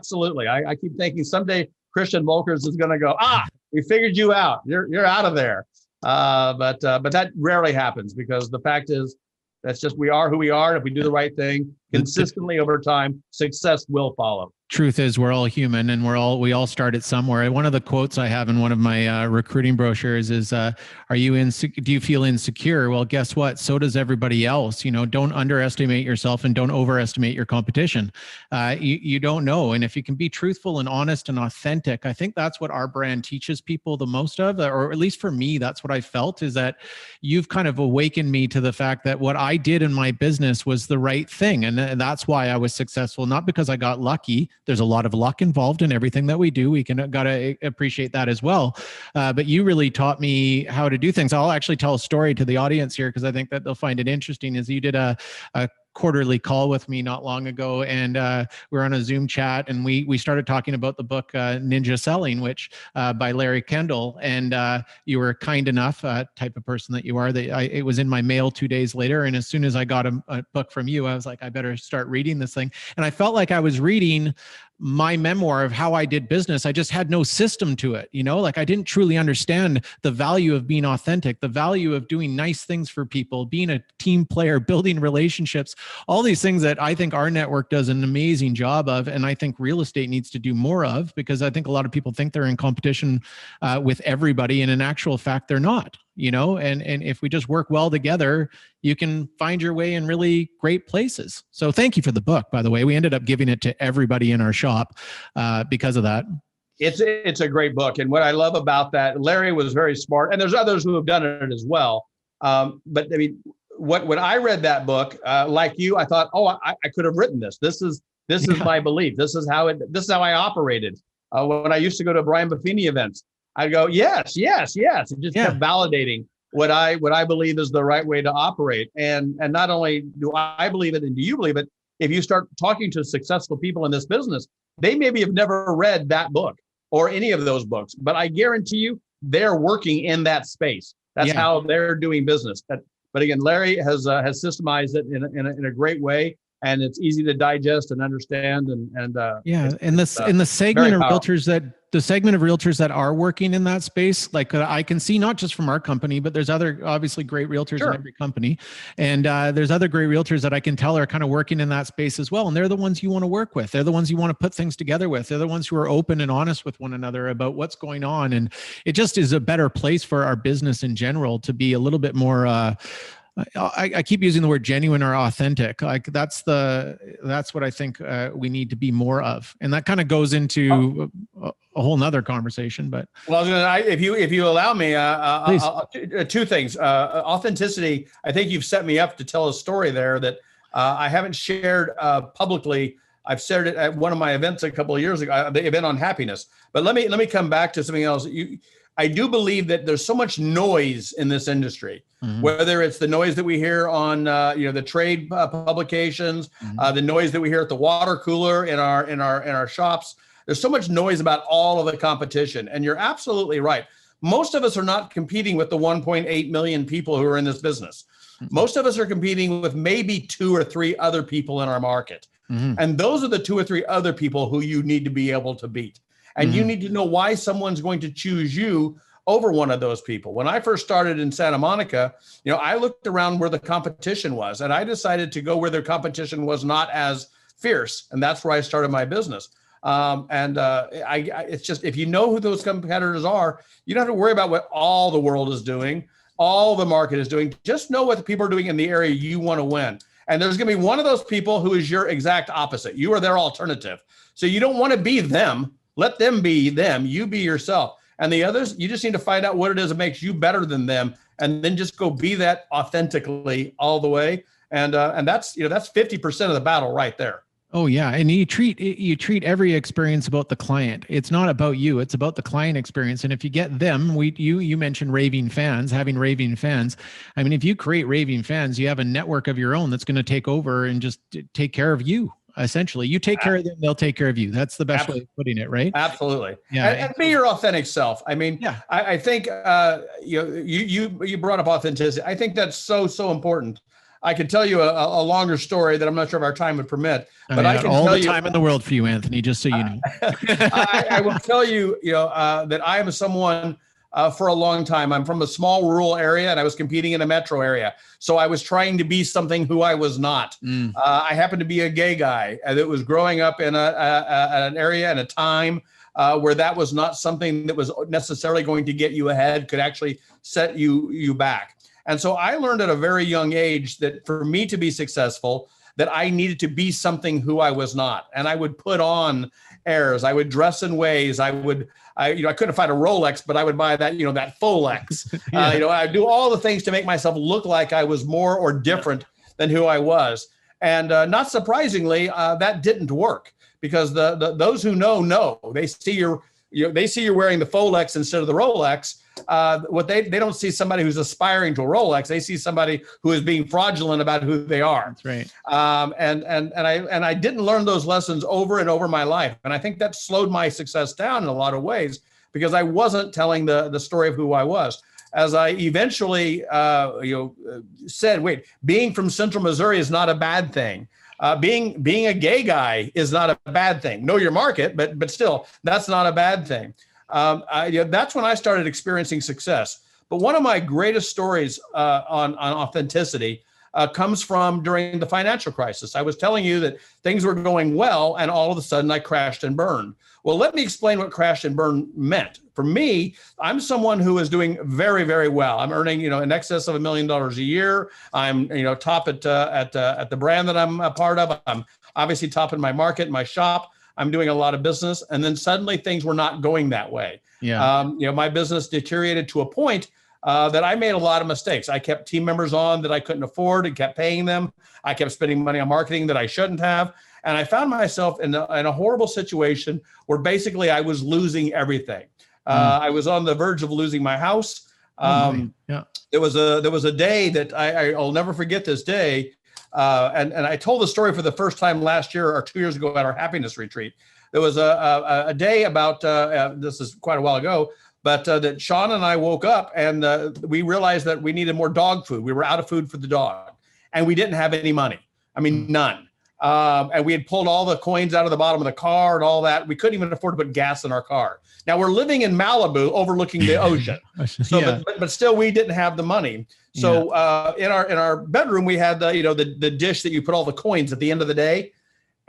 keep thinking someday Christian Volkers is going to go, we figured you out. You're out of there. But that rarely happens, because the fact is, that's just, we are who we are. And if we do the right thing consistently over time, success will follow. Truth is, we're all human, and we all started somewhere. One of the quotes I have in one of my recruiting brochures is, do you feel insecure? Well, guess what? So does everybody else. Don't underestimate yourself, and don't overestimate your competition. You don't know. And if you can be truthful and honest and authentic, I think that's what our brand teaches people the most of, or at least for me, that's what I felt, is that you've kind of awakened me to the fact that what I did in my business was the right thing. And that's why I was successful, not because I got lucky. There's a lot of luck involved in everything that we do. We gotta appreciate that as well. But you really taught me how to do things. I'll actually tell a story to the audience here, because I think that they'll find it interesting. Is you did a quarterly call with me not long ago, and we were on a Zoom chat, and we started talking about the book Ninja Selling, which by Larry Kendall, and you were kind enough, type of person that you are, that it was in my mail 2 days later, and as soon as I got a book from you, I was like, I better start reading this thing. And I felt like I was reading my memoir of how I did business. I just had no system to it. Like I didn't truly understand the value of being authentic, the value of doing nice things for people, being a team player, building relationships, all these things that I think our network does an amazing job of. And I think real estate needs to do more of, because I think a lot of people think they're in competition with everybody. And in actual fact, they're not. And if we just work well together, you can find your way in really great places. So thank you for the book, by the way. We ended up giving it to everybody in our shop because of that. It's a great book. And what I love about that, Larry was very smart, and there's others who have done it as well. But I mean, when I read that book, like you, I thought, I could have written this. This is my belief. This is how I operated. When I used to go to Brian Buffini events, I'd go, yes. It just kept validating what I believe is the right way to operate. And not only do I believe it, and do you believe it, if you start talking to successful people in this business, they maybe have never read that book or any of those books, but I guarantee you they're working in that space. That's how they're doing business. But again, Larry has systemized it in a great way, and it's easy to digest and understand. And the segment of realtors that are working in that space, like I can see not just from our company, but there's other obviously great realtors in every company, and there's other great realtors that I can tell are kind of working in that space as well. And they're the ones you want to work with. They're the ones you want to put things together with. They're the ones who are open and honest with one another about what's going on. And it just is a better place for our business in general to be a little bit more. I keep using the word genuine or authentic. Like that's what I think we need to be more of, and that kind of goes into a whole nother conversation. But if you allow me, two things. Authenticity. I think you've set me up to tell a story there that I haven't shared publicly. I've shared it at one of my events a couple of years ago, the event on happiness. But let me come back to something else. I do believe that there's so much noise in this industry, whether it's the noise that we hear on the trade publications, the noise that we hear at the water cooler in our shops. There's so much noise about all of the competition, and you're absolutely right. Most of us are not competing with the 1.8 million people who are in this business. Most of us are competing with maybe 2 or 3 other people in our market, and those are the 2 or 3 other people who you need to be able to beat. And you need to know why someone's going to choose you over one of those people. When I first started in Santa Monica, I looked around where the competition was, and I decided to go where their competition was not as fierce. And that's where I started my business. It's just, if you know who those competitors are, you don't have to worry about what all the world is doing, all the market is doing. Just know what the people are doing in the area you want to win. And there's going to be one of those people who is your exact opposite. You are their alternative. So you don't want to be them. Let them be them. You be yourself. And the others, you just need to find out what it is that makes you better than them, and then just go be that authentically all the way. And that's 50% of the battle right there. Oh yeah, and you treat every experience about the client. It's not about you. It's about the client experience. And if you get them, you mentioned raving fans, having raving fans. I mean, if you create raving fans, you have a network of your own that's going to take over and just take care of you. Essentially, you take care of them, they'll take care of you. That's the best way of putting it, right? Absolutely. Yeah, and be your authentic self. I mean, I think you brought up authenticity. I think that's so important. I could tell you a longer story that I'm not sure if our time would permit, but I can all tell the time in the world for you, Anthony. Just so you know, I will tell you, that I am someone. For a long time, I'm from a small rural area, and I was competing in a metro area. So I was trying to be something who I was not. I happened to be a gay guy that was growing up in an area and a time where that was not something that was necessarily going to get you ahead, could actually set you back. And so I learned at a very young age that for me to be successful, that I needed to be something who I was not. And I would put on airs. I would dress in ways. I couldn't find a Rolex, but I would buy that Folex. I'd do all the things to make myself look like I was more or different than who I was. And not surprisingly, that didn't work, because those who know, they see you're wearing the Folex instead of the Rolex. What they don't see somebody who's aspiring to a Rolex. They see somebody who is being fraudulent about who they are. That's right. And I didn't learn those lessons over and over my life. And I think that slowed my success down in a lot of ways, because I wasn't telling the story of who I was. As I eventually said, wait, being from Central Missouri is not a bad thing. Being a gay guy is not a bad thing. Know your market, but still, that's not a bad thing. That's when I started experiencing success. But one of my greatest stories on authenticity comes from during the financial crisis. I was telling you that things were going well, and all of a sudden I crashed and burned. Well, let me explain what crash and burn meant. For me, I'm someone who is doing very, very well. I'm earning, in excess of $1 million a year. I'm, top at the brand that I'm a part of. I'm obviously top in my market, my shop. I'm doing a lot of business. And then suddenly things were not going that way. Yeah. My business deteriorated to a point that I made a lot of mistakes. I kept team members on that I couldn't afford and kept paying them. I kept spending money on marketing that I shouldn't have. And I found myself in a horrible situation where basically I was losing everything. I was on the verge of losing my house. there was a day that I'll never forget this day. And I told the story for the first time last year or 2 years ago at our happiness retreat. There was a day about, this is quite a while ago, but that Sean and I woke up and we realized that we needed more dog food. We were out of food for the dog and we didn't have any money. I mean, none. And we had pulled all the coins out of the bottom of the car and all that. We couldn't even afford to put gas in our car. Now we're living in Malibu overlooking the ocean. So, yeah. but still we didn't have the money. So in our bedroom, we had the dish that you put all the coins at the end of the day.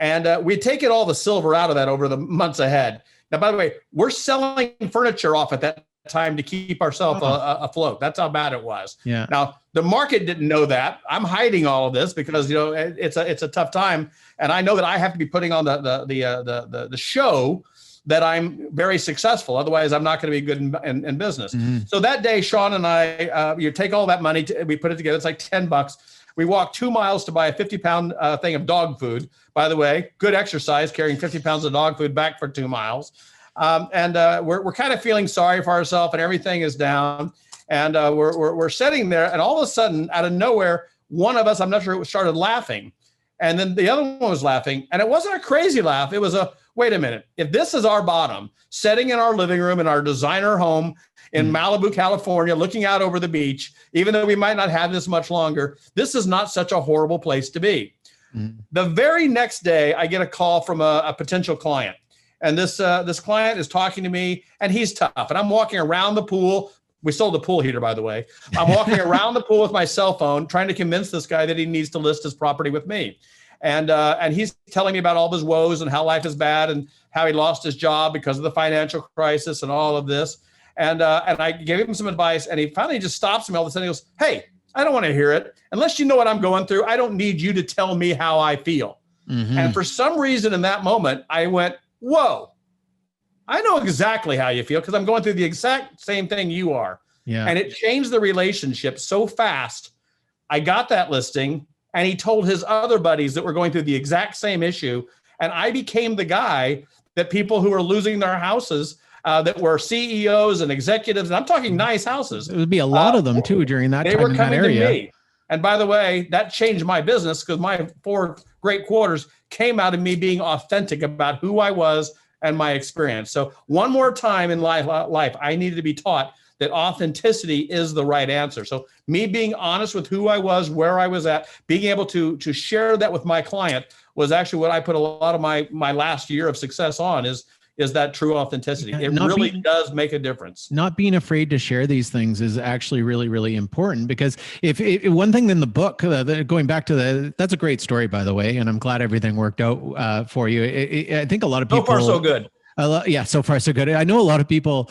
And we'd taken all the silver out of that over the months ahead. Now, by the way, we're selling furniture off at that time to keep ourselves afloat. That's how bad it was. Yeah. Now, the market didn't know that. I'm hiding all of this because it's a tough time, and I know that I have to be putting on the show that I'm very successful. Otherwise, I'm not going to be good in business. Mm-hmm. So that day, Sean and I, you take all that money, we put it together. It's like $10. We walked 2 miles to buy a 50-pound thing of dog food. By the way, good exercise, carrying 50 pounds of dog food back for 2 miles. And we're kind of feeling sorry for ourselves, and everything is down. And we're sitting there, and all of a sudden, out of nowhere, one of us, I'm not sure, started laughing. And then the other one was laughing. And it wasn't a crazy laugh. It was wait a minute. If this is our bottom, sitting in our living room in our designer home in Malibu, California, looking out over the beach, even though we might not have this much longer, this is not such a horrible place to be. The very next day, I get a call from a potential client. And this client is talking to me, and he's tough. And I'm walking around the pool. We sold the pool heater, by the way. I'm walking around the pool with my cell phone, trying to convince this guy that he needs to list his property with me. And he's telling me about all of his woes and how life is bad and how he lost his job because of the financial crisis and all of this. And I gave him some advice, and he finally just stops me all of a sudden. He goes, "Hey, I don't want to hear it. Unless you know what I'm going through, I don't need you to tell me how I feel." Mm-hmm. And for some reason in that moment, I went, whoa, I know exactly how you feel because I'm going through the exact same thing you are. Yeah. And it changed the relationship so fast. I got that listing, and he told his other buddies that were going through the exact same issue. And I became the guy that people who were losing their houses, that were CEOs and executives, and I'm talking nice houses. It would be a lot of them too during that time. They were coming to me. And by the way, that changed my business because my 4 great quarters came out of me being authentic about who I was and my experience. So one more time in life, I needed to be taught that authenticity is the right answer. So me being honest with who I was, where I was at, being able to share that with my client was actually what I put a lot of my last year of success on is that true authenticity. It really does make a difference. Not being afraid to share these things is actually really, really important, because if one thing in the book, going back to that's a great story, by the way, and I'm glad everything worked out for you. I think a lot of people. So far, so good. Yeah, so far so good. I know a lot of people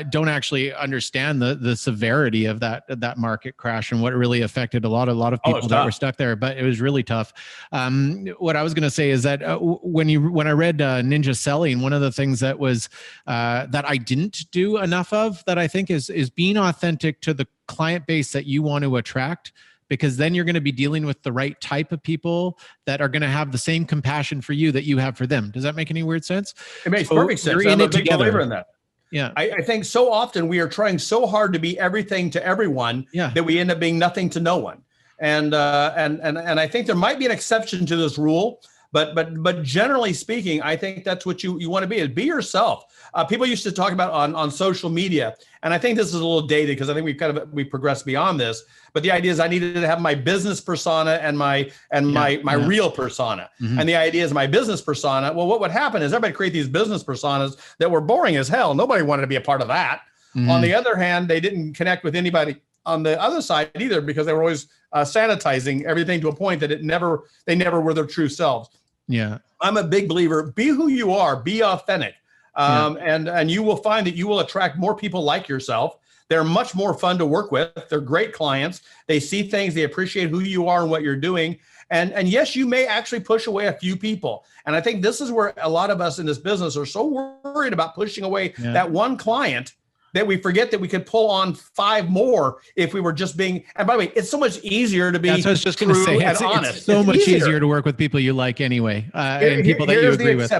don't actually understand the severity of that market crash and what really affected a lot of people that were stuck there. But it was really tough. What I was going to say is that when I read Ninja Selling, one of the things that was that I didn't do enough of, that I think is being authentic to the client base that you want to attract. Because then you're going to be dealing with the right type of people that are going to have the same compassion for you that you have for them. Does that make any weird sense? It makes perfect sense. I'm a big believer in that. Yeah. I think so often we are trying so hard to be everything to everyone that we end up being nothing to no one. And I think there might be an exception to this rule, but generally speaking, I think that's what you want to be, is be yourself. People used to talk about on social media, and I think this is a little dated because I think we've progressed beyond this. But the idea is I needed to have my business persona and my real persona. Mm-hmm. And the idea is my business persona. Well, what would happen is everybody create these business personas that were boring as hell. Nobody wanted to be a part of that. Mm-hmm. On the other hand, they didn't connect with anybody on the other side either, because they were always sanitizing everything to a point that they never were their true selves. Yeah, I'm a big believer. Be who you are. Be authentic. And you will find that you will attract more people like yourself. They're much more fun to work with. They're great clients. They see things. They appreciate who you are and what you're doing. And yes, you may actually push away a few people. And I think this is where a lot of us in this business are so worried about pushing away that one client that we forget that we could pull on 5 more if we were just being. And by the way, it's so much easier to be That's what I was just going to say. Honest. It's so much easier to work with people you like anyway, and people that you agree with.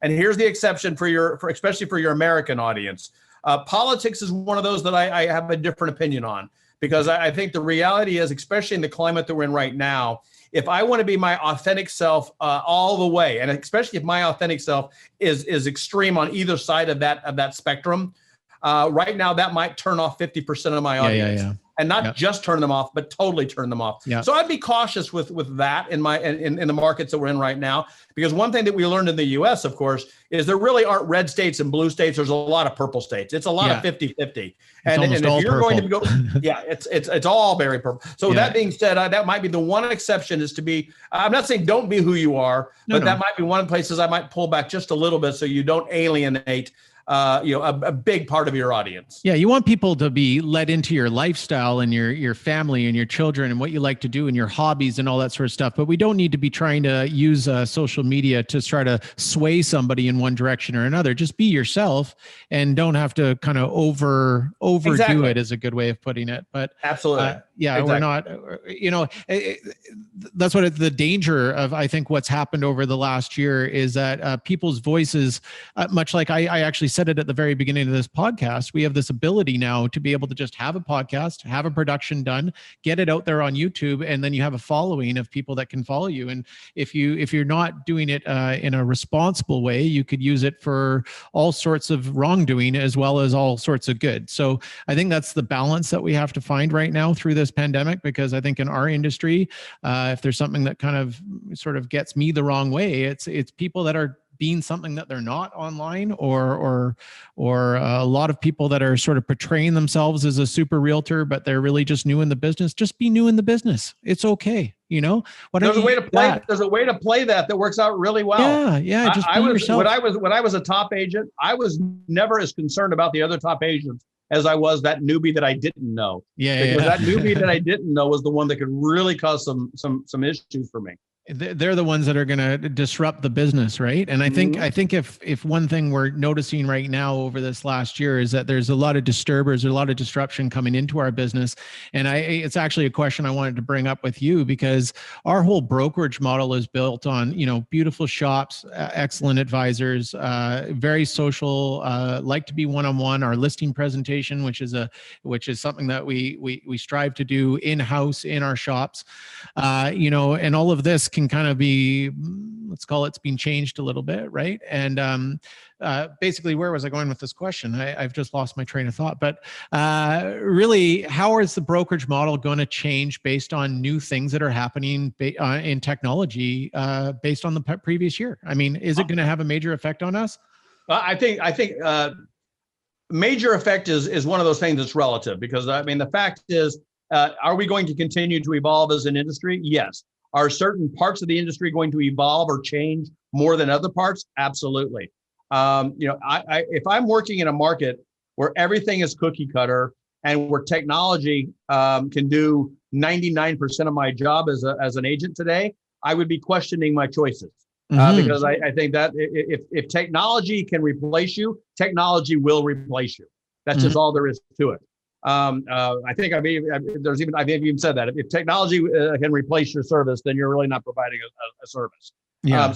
And here's the exception especially for your American audience. Politics is one of those that I have a different opinion on, because I think the reality is, especially in the climate that we're in right now, if I want to be my authentic self all the way, and especially if my authentic self is extreme on either side of that spectrum, right now that might turn off 50% of my audience. And not just turn them off, but totally turn them off. So I'd be cautious with that in the markets that we're in right now, because one thing that we learned in the U.S., of course, is there really aren't red states and blue states. There's a lot of purple states. It's a lot of 50-50. And if you're purple. Going to go, it's all very purple. So that being said, that might be the one exception is to be. I'm not saying don't be who you are, but that might be one of the places I might pull back just a little bit so you don't alienate a big part of your audience. Yeah, you want people to be led into your lifestyle and your family and your children and what you like to do and your hobbies and all that sort of stuff. But we don't need to be trying to use social media to try to sway somebody in one direction or another. Just be yourself and don't have to kind of overdo it, is a good way of putting it. But absolutely. We're not, that's what the danger of, I think, what's happened over the last year is that people's voices, much like I actually said it at the very beginning of this podcast, we have this ability now to be able to just have a podcast, have a production done, get it out there on YouTube, and then you have a following of people that can follow you. And if you're not doing it in a responsible way, you could use it for all sorts of wrongdoing as well as all sorts of good. So I think that's the balance that we have to find right now through this pandemic, because I think in our industry, if there's something that kind of sort of gets me the wrong way, it's people that are being something that they're not online, or a lot of people that are sort of portraying themselves as a super realtor, but they're really just new in the business. Just be new in the business. It's okay. There's a way to play. There's a way to play that works out really well. Yeah. Just be yourself. When I was a top agent, I was never as concerned about the other top agents as I was that newbie that I didn't know. Because that newbie that I didn't know was the one that could really cause some issues for me. They're the ones that are going to disrupt the business, right? And I think if one thing we're noticing right now over this last year is that there's a lot of disturbers, a lot of disruption coming into our business. And it's actually a question I wanted to bring up with you, because our whole brokerage model is built on, beautiful shops, excellent advisors, very social, like to be one-on-one. Our listing presentation, which is something that we strive to do in-house in our shops, and all of this can kind of be, let's call it's been changed a little bit, right? And basically, where was I going with this question? I've just lost my train of thought. But really, how is the brokerage model going to change based on new things that are happening in technology based on the previous year? I mean, is it going to have a major effect on us? I think major effect is one of those things that's relative, because the fact is, are we going to continue to evolve as an industry? Yes. Are certain parts of the industry going to evolve or change more than other parts? Absolutely. If I'm working in a market where everything is cookie cutter and where technology can do 99% of my job as an agent today, I would be questioning my choices. Because I think that if technology can replace you, technology will replace you. That's just all there is to it. I think I've even said that if technology can replace your service, then you're really not providing a service.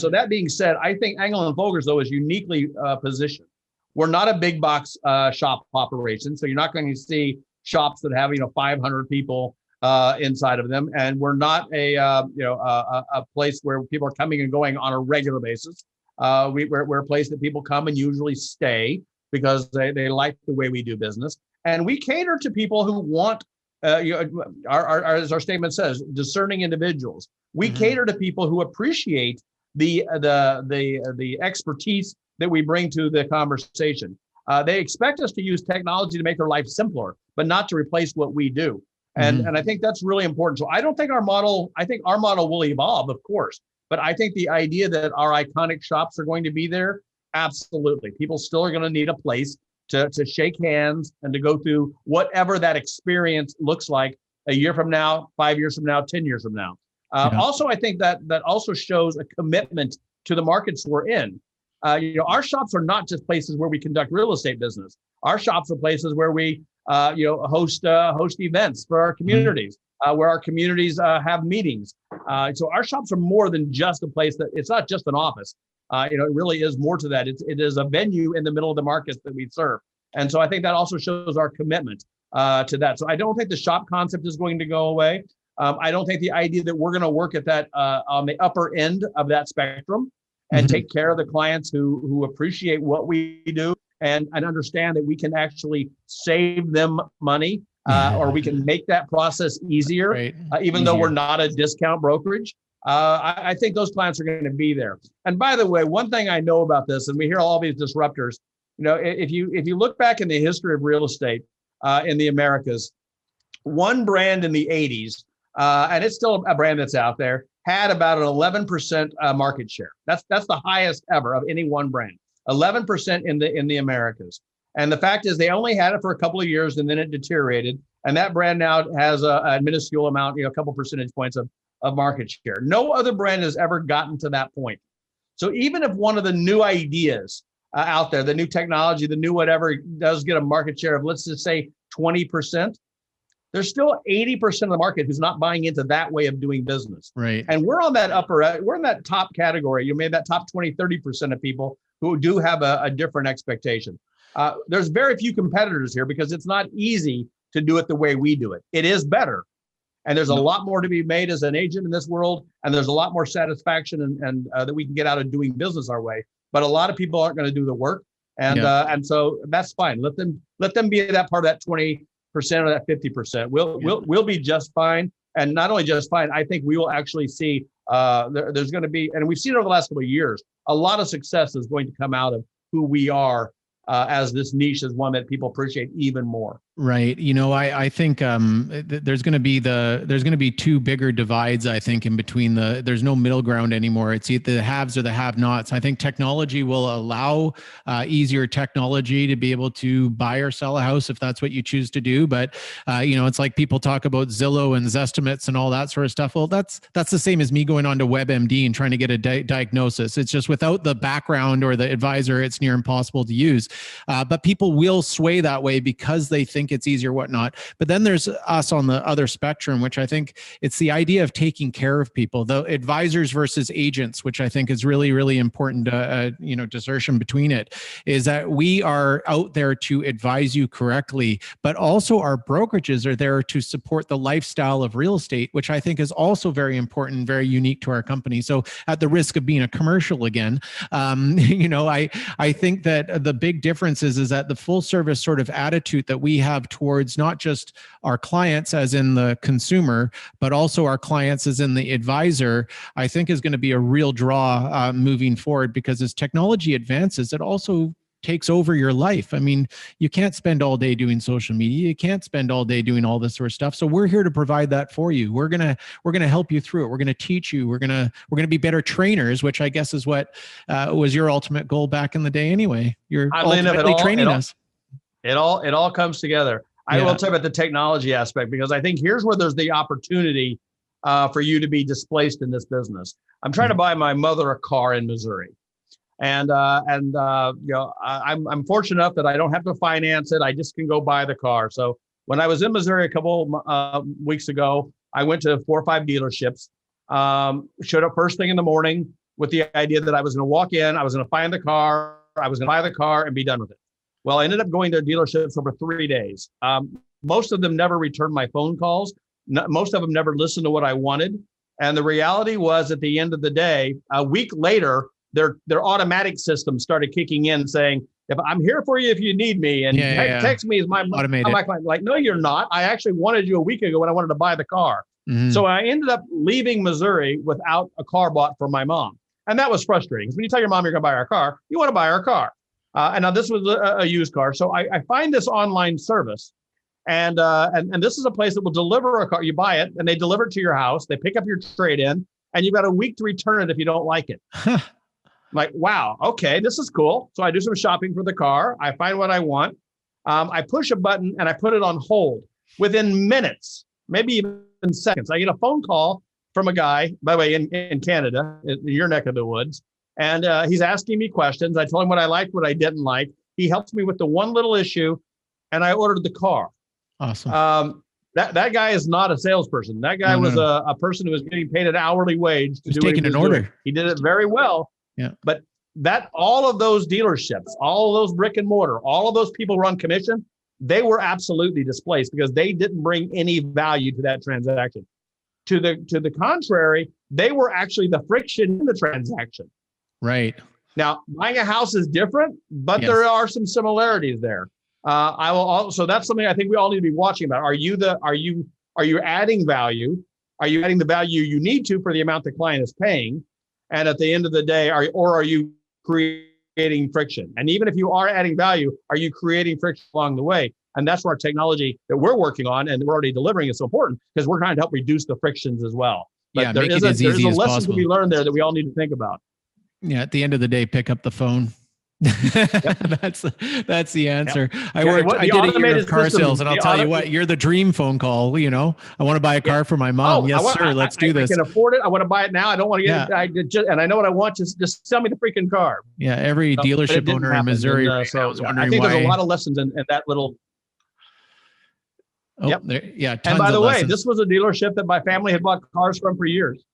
So that being said, I think Anglin & Vogers, though, is uniquely positioned. We're not a big box shop operation, so you're not going to see shops that have 500 people inside of them, and we're not a place where people are coming and going on a regular basis. We're a place that people come and usually stay because they like the way we do business. And we cater to people who want, as our statement says, discerning individuals. We cater to people who appreciate the expertise that we bring to the conversation. They expect us to use technology to make their life simpler, but not to replace what we do. And I think that's really important. So I think our model will evolve, of course, but I think the idea that our iconic shops are going to be there, absolutely. People still are going to need a place to shake hands and to go through whatever that experience looks like a year from now, 5 years from now, 10 years from now. Also, I think that also shows a commitment to the markets we're in. Our shops are not just places where we conduct real estate business. Our shops are places where we host events for our communities, where our communities have meetings. So our shops are more than just a place it's not just an office. It really is more to that. It is a venue in the middle of the markets that we serve. And so I think that also shows our commitment. to that. So I don't think the shop concept is going to go away. I don't think the idea that we're going to work at that on the upper end of that spectrum and take care of the clients who appreciate what we do and understand that we can actually save them money or we can make that process easier, even though we're not a discount brokerage. I think those clients are going to be there. And by the way, one thing I know about this, and we hear all these disruptors, if you look back in the history of real estate in the Americas, one brand in the 80s, and it's still a brand that's out there, had about an 11% market share. That's the highest ever of any one brand, 11% in the Americas. And the fact is they only had it for a couple of years and then it deteriorated. And that brand now has a minuscule amount, a couple percentage points of market share. No other brand has ever gotten to that point. So even if one of the new ideas out there, the new technology, the new whatever does get a market share of, let's just say 20%, there's still 80% of the market who's not buying into that way of doing business. Right. And we're on that we're in that top category. You made that top 20, 30% of people who do have a different expectation. There's very few competitors here because it's not easy to do it the way we do it. It is better. And there's a lot more to be made as an agent in this world. And there's a lot more satisfaction and that we can get out of doing business our way. But a lot of people aren't going to do the work. And so that's fine. Let them be that part of that 20% or that 50%. We'll be just fine. And not only just fine, I think we will actually see there's going to be, and we've seen it over the last couple of years, a lot of success is going to come out of who we are as this niche is one that people appreciate even more. Right. I think there's going to be two bigger divides, I think, in between there's no middle ground anymore. It's either the haves or the have-nots. I think technology will allow easier technology to be able to buy or sell a house if that's what you choose to do. But, it's like people talk about Zillow and Zestimates and all that sort of stuff. Well, that's the same as me going on to WebMD and trying to get a diagnosis. It's just without the background or the advisor, it's near impossible to use. But people will sway that way because they think it's easier, whatnot. But then there's us on the other spectrum, which I think it's the idea of taking care of people, the advisors versus agents, which I think is really, really important, distinction between it, is that we are out there to advise you correctly, but also our brokerages are there to support the lifestyle of real estate, which I think is also very important, very unique to our company. So at the risk of being a commercial again, I think that the big difference is that the full service sort of attitude that we have towards not just our clients as in the consumer, but also our clients as in the advisor, I think is going to be a real draw moving forward, because as technology advances, it also takes over your life. I mean, you can't spend all day doing social media. You can't spend all day doing all this sort of stuff. So we're here to provide that for you. We're going to help you through it. We're going to teach you. We're going to be better trainers, which I guess is what was your ultimate goal back in the day anyway. You're ultimately training us. It all comes together. I will talk about the technology aspect, because I think here's where there's the opportunity for you to be displaced in this business. I'm trying to buy my mother a car in Missouri. And I'm fortunate enough that I don't have to finance it. I just can go buy the car. So when I was in Missouri a couple weeks ago, I went to 4 or 5 dealerships, showed up first thing in the morning with the idea that I was going to walk in, I was going to find the car, I was going to buy the car and be done with it. Well, I ended up going to dealerships over 3 days. Most of them never returned my phone calls. Most of them never listened to what I wanted. And the reality was, at the end of the day, a week later, their automatic system started kicking in saying, if I'm here for you if you need me, and text me as my client. Like, no, you're not. I actually wanted you a week ago when I wanted to buy the car. Mm-hmm. So I ended up leaving Missouri without a car bought for my mom. And that was frustrating, because when you tell your mom you're going to buy her a car, you want to buy her a car. And now this was a used car. So I find this online service, and this is a place that will deliver a car. You buy it and they deliver it to your house. They pick up your trade-in, and you've got a week to return it if you don't like it. I'm like, wow, okay, this is cool. So I do some shopping for the car. I find what I want. I push a button and I put it on hold. Within minutes, maybe even seconds, I get a phone call from a guy, by the way, in Canada, in your neck of the woods. And he's asking me questions. I told him what I liked, what I didn't like. He helps me with the one little issue, and I ordered the car. Awesome. That guy is not a salesperson. That guy was a person who was getting paid an hourly wage to do taking an order. He did it very well. Yeah. But all of those dealerships, all of those brick and mortar, all of those people run commission. they were absolutely displaced because they didn't bring any value to that transaction. To the contrary, they were actually the friction in the transaction. Right. Now, buying a house is different, but Yes. there are some similarities there. I will also, that's something I think we all need to be watching about. Are you adding value? Are you adding the value you need to for the amount the client is paying? And at the end of the day, are you creating friction? And even if you are adding value, are you creating friction along the way? And that's where our technology that we're working on and we're already delivering is so important, because we're trying to help reduce the frictions as well. But Yeah, there make is it as easy a as lesson possible. to be learned there that we all need to think about. Yeah, at the end of the day, pick up the phone. That's the answer. Yep. I did a year of car sales, and I'll tell you what, automated- you're the dream phone call. You know, I want to buy a car for my mom. Yes, sir. Let's do this. I can afford it. I want to buy it now. I don't want to get it. And I know what I want. Just sell me the freaking car. Yeah, every dealership owner in Missouri right now is wondering I think why. there's a lot of lessons in that little. Oh, Yep. Yeah. And by the way, lessons. this was a dealership that my family had bought cars from for years.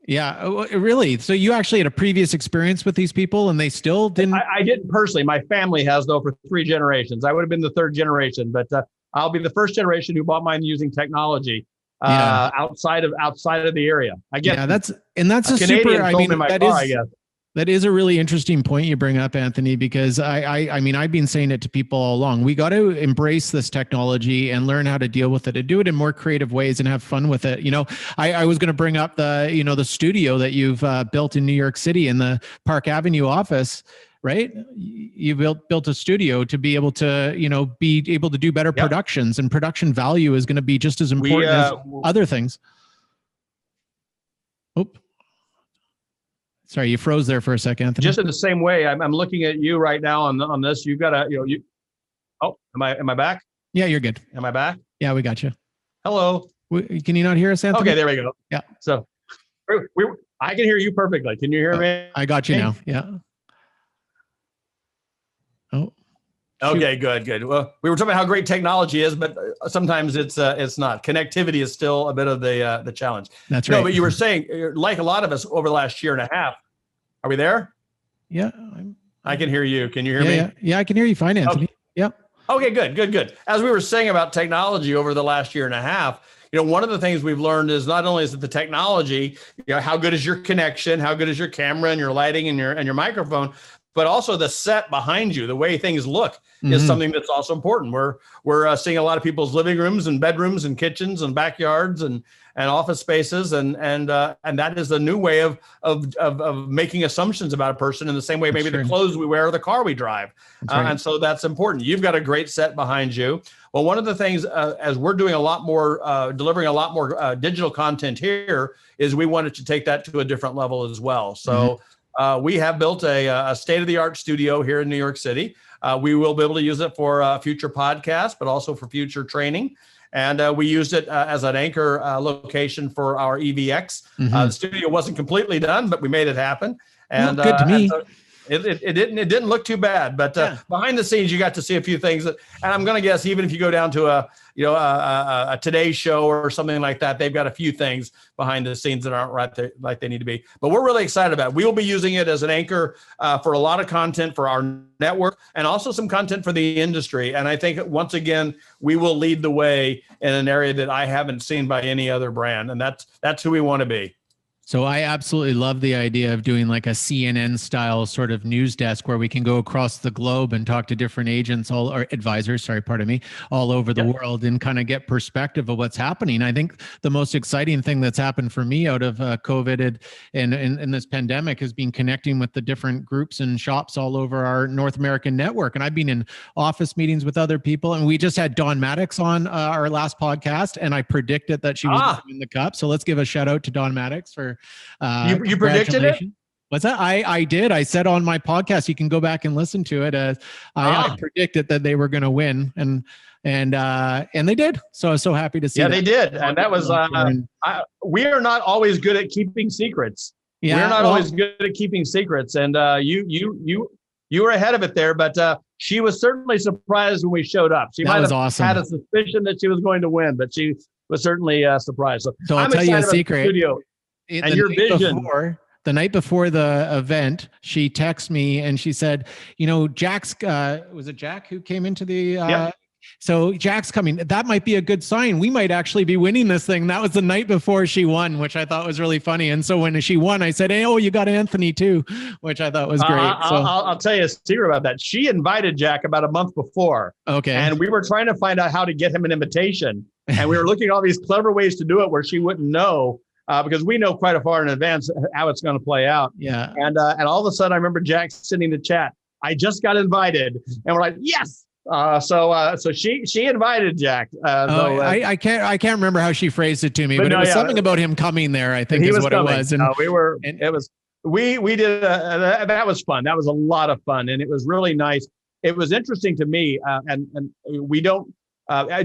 Yeah, really. So you actually had a previous experience with these people, and they still didn't. I didn't personally. My family has, though, for 3 generations. I would have been the 3rd generation, but I'll be the 1st generation who bought mine using technology outside of the area. I guess. Yeah, that's a Canadian super. I mean, in my that car, is. I guess. That is a really interesting point you bring up, Anthony, because I mean, I've been saying it to people all along. We got to embrace this technology and learn how to deal with it and do it in more creative ways and have fun with it. You know, I was going to bring up the studio that you've built in New York City in the Park Avenue office, right? You built a studio to be able to, be able to do better productions, and production value is going to be just as important as other things. Oop. Sorry, you froze there for a second, Anthony. Just in the same way, I'm looking at you right now on this. You've got am I back? Yeah, you're good. Am I back? Yeah, we got you. Hello. Can you not hear us, Anthony? Okay, there we go. Yeah. So I can hear you perfectly. Can you hear me? I got you now. Yeah. Oh. Okay, good. Well, we were talking about how great technology is, but sometimes it's not. Connectivity is still a bit of the challenge. That's right. No, but you were saying, like a lot of us over the last year and a half. Are we there? Yeah. I can hear you. Can you hear me? Yeah, I can hear you fine, Anthony. Okay. Yeah. Okay, good. As we were saying about technology over the last year and a half, one of the things we've learned is not only is it the technology, how good is your connection, how good is your camera and your lighting and your microphone, but also the set behind you, the way things look is something that's also important. We're seeing a lot of people's living rooms and bedrooms and kitchens and backyards and office spaces, and that is the new way of making assumptions about a person in the same way maybe the clothes we wear or the car we drive. And so that's important. You've got a great set behind you. Well, one of the things as we're doing a lot more, delivering a lot more digital content here, is we wanted to take that to a different level as well. So we have built a state-of-the-art studio here in New York City. We will be able to use it for future podcasts, but also for future training. And we used it as an anchor location for our EVX. The studio wasn't completely done, but we made it happen. And good to me. So it didn't look too bad, but behind the scenes, you got to see a few things and I'm going to guess, even if you go down to a Today Show or something like that, they've got a few things behind the scenes that aren't right there like they need to be. But we're really excited about it. We will be using it as an anchor for a lot of content for our network and also some content for the industry. And I think once again, we will lead the way in an area that I haven't seen by any other brand. And that's who we want to be. So I absolutely love the idea of doing like a CNN style sort of news desk where we can go across the globe and talk to different agents or advisors, all over the world and kind of get perspective of what's happening. I think the most exciting thing that's happened for me out of COVID and this pandemic has been connecting with the different groups and shops all over our North American network. And I've been in office meetings with other people, and we just had Dawn Maddox on our last podcast, and I predicted that she was going to win the cup. So let's give a shout out to Dawn Maddox for you predicted it? What's that? I did. I said on my podcast, you can go back and listen to it. I predicted that they were going to win, and they did. So I was so happy to see. Yeah, they did, and that was. We are not always good at keeping secrets. Yeah, we're not always good at keeping secrets, and you were ahead of it there. But she was certainly surprised when we showed up. She might have had a suspicion that she was going to win, but she was certainly surprised. So I'll tell you a secret. And your vision. The night before the event, she texted me and she said, Jack's, was it Jack who came into the So Jack's coming. That might be a good sign. We might actually be winning this thing. That was the night before she won, which I thought was really funny. And so when she won, I said, "Hey, oh, you got Anthony too," which I thought was great. I'll tell you a secret about that. She invited Jack about a month before. Okay. And we were trying to find out how to get him an invitation. And we were looking at all these clever ways to do it where she wouldn't know, because we know quite a far in advance how it's going to play out. Yeah. And all of a sudden, I remember Jack sitting in the chat. I just got invited, and we're like, yes. So she invited Jack. I can't remember how she phrased it to me, but it was something about him coming there, I think, is what it was. And we did that was fun. That was a lot of fun, and it was really nice. It was interesting to me, and we don't.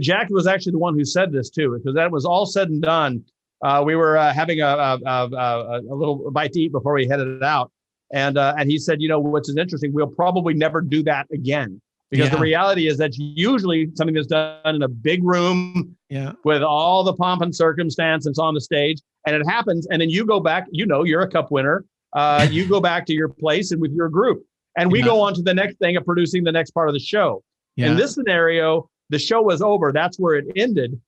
Jack was actually the one who said this too, because that was all said and done. We were having a little bite to eat before we headed out, and he said, what's interesting, we'll probably never do that again. Because the reality is that's usually something that's done in a big room with all the pomp and circumstance that's on the stage, and it happens. And then you go back, you're a cup winner. You go back to your place and with your group, and we go on to the next thing of producing the next part of the show. Yeah. In this scenario, the show was over. That's where it ended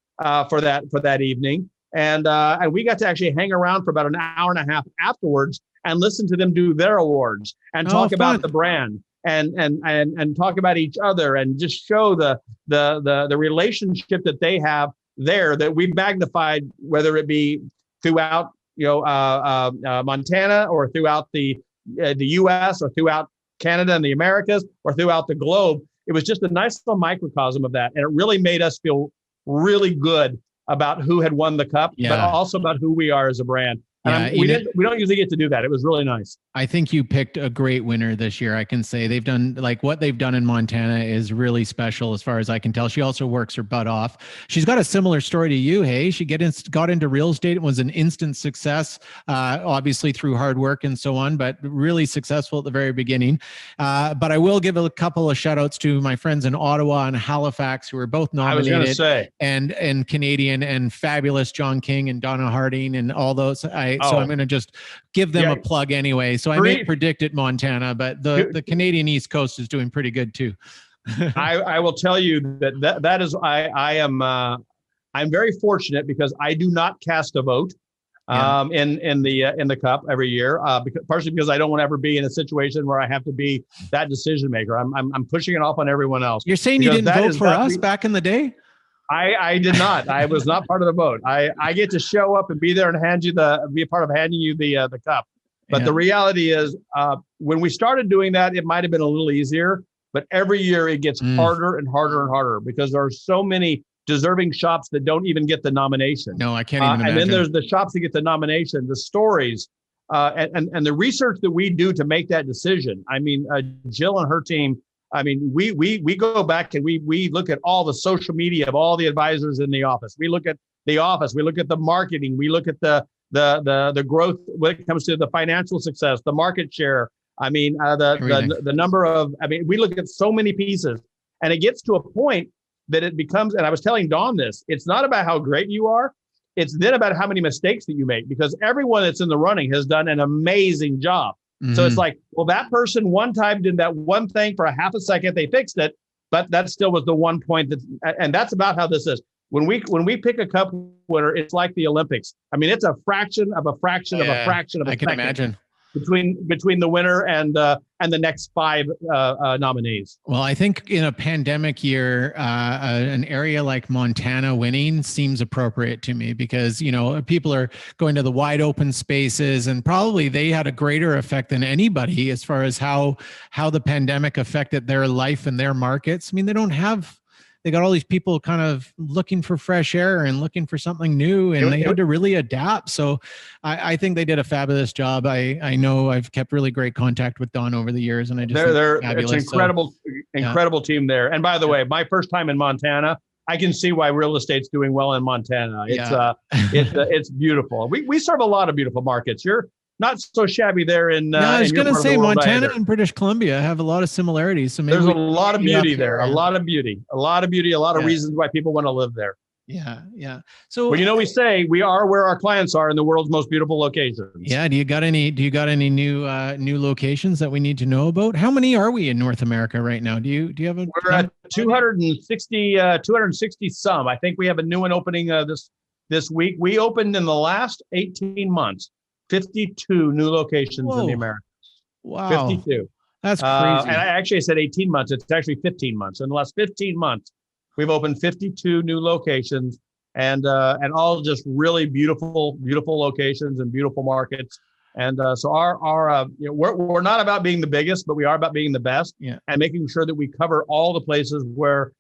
for that evening. And we got to actually hang around for about an hour and a half afterwards and listen to them do their awards and talk about the brand. And talk about each other and just show the relationship that they have there that we magnified, whether it be throughout Montana or throughout the U.S. or throughout Canada and the Americas or throughout the globe. It was just a nice little microcosm of that, and it really made us feel really good about who had won the cup, but also about who we are as a brand. And we don't usually get to do that. It was really nice. I think you picked a great winner this year. I can say they've done what they've done in Montana is really special as far as I can tell. She also works her butt off. She's got a similar story to you. Hey, she got into real estate. It was an instant success, obviously through hard work and so on, but really successful at the very beginning. But I will give a couple of shout outs to my friends in Ottawa and Halifax who were both nominated. I was going to say. And Canadian and fabulous John King and Donna Harding and all those. So I'm going to just give them a plug anyway. So I may predict it Montana, but the Canadian East Coast is doing pretty good too. I will tell you that is I'm very fortunate because I do not cast a vote in the cup every year, partially because I don't want to ever be in a situation where I have to be that decision maker. I'm pushing it off on everyone else. You're saying you didn't vote for us back in the day? I did not. I was not part of the vote. I get to show up and be there and be a part of handing you the cup. But the reality is, when we started doing that, it might have been a little easier. But every year it gets harder and harder and harder because there are so many deserving shops that don't even get the nomination. No, I can't even imagine. And then there's the shops that get the nomination, the stories, and the research that we do to make that decision. I mean, Jill and her team. I mean, we go back and we look at all the social media of all the advisors in the office. We look at the office. We look at the marketing. We look at the growth when it comes to the financial success, the market share. I mean, the number of. I mean, we look at so many pieces, and it gets to a point that it becomes. And I was telling Dawn this. It's not about how great you are. It's then about how many mistakes that you make, because everyone that's in the running has done an amazing job. So it's like, well, that person one time did that one thing for a half a second, they fixed it, but that still was the one point and that's about how this is. When we pick a cup winner, it's like the Olympics. I mean, it's a fraction of a fraction of a fraction of a second. I can imagine. Between the winner and the next five nominees. Well, I think in a pandemic year, an area like Montana winning seems appropriate to me because, people are going to the wide open spaces and probably they had a greater effect than anybody as far as how the pandemic affected their life and their markets. I mean, they got all these people kind of looking for fresh air and looking for something new, and they had to really adapt. So I think they did a fabulous job. I know I've kept really great contact with Don over the years, and I just they're it's incredible team there. And by the way, my first time in Montana, I can see why real estate's doing well in Montana. It's beautiful. We serve a lot of beautiful markets. You're not so shabby there in. No, I was going to say Montana and British Columbia have a lot of similarities. So maybe there's a lot of beauty there. A lot of beauty. A lot of reasons why people want to live there. Yeah. Yeah. So, Well, we say we are where our clients are in the world's most beautiful locations. yeah. Do you got any new locations that we need to know about? How many are we in North America right now? Do you have a We're at 260 some. I think we have a new one opening this week. We opened in the last 18 months, 52 new locations in the Americas. Wow. 52. That's crazy. And I said 18 months. It's actually 15 months. In the last 15 months, we've opened 52 new locations, and all just really beautiful locations and beautiful markets. And so we're not about being the biggest, but we are about being the best, and making sure that we cover all the places where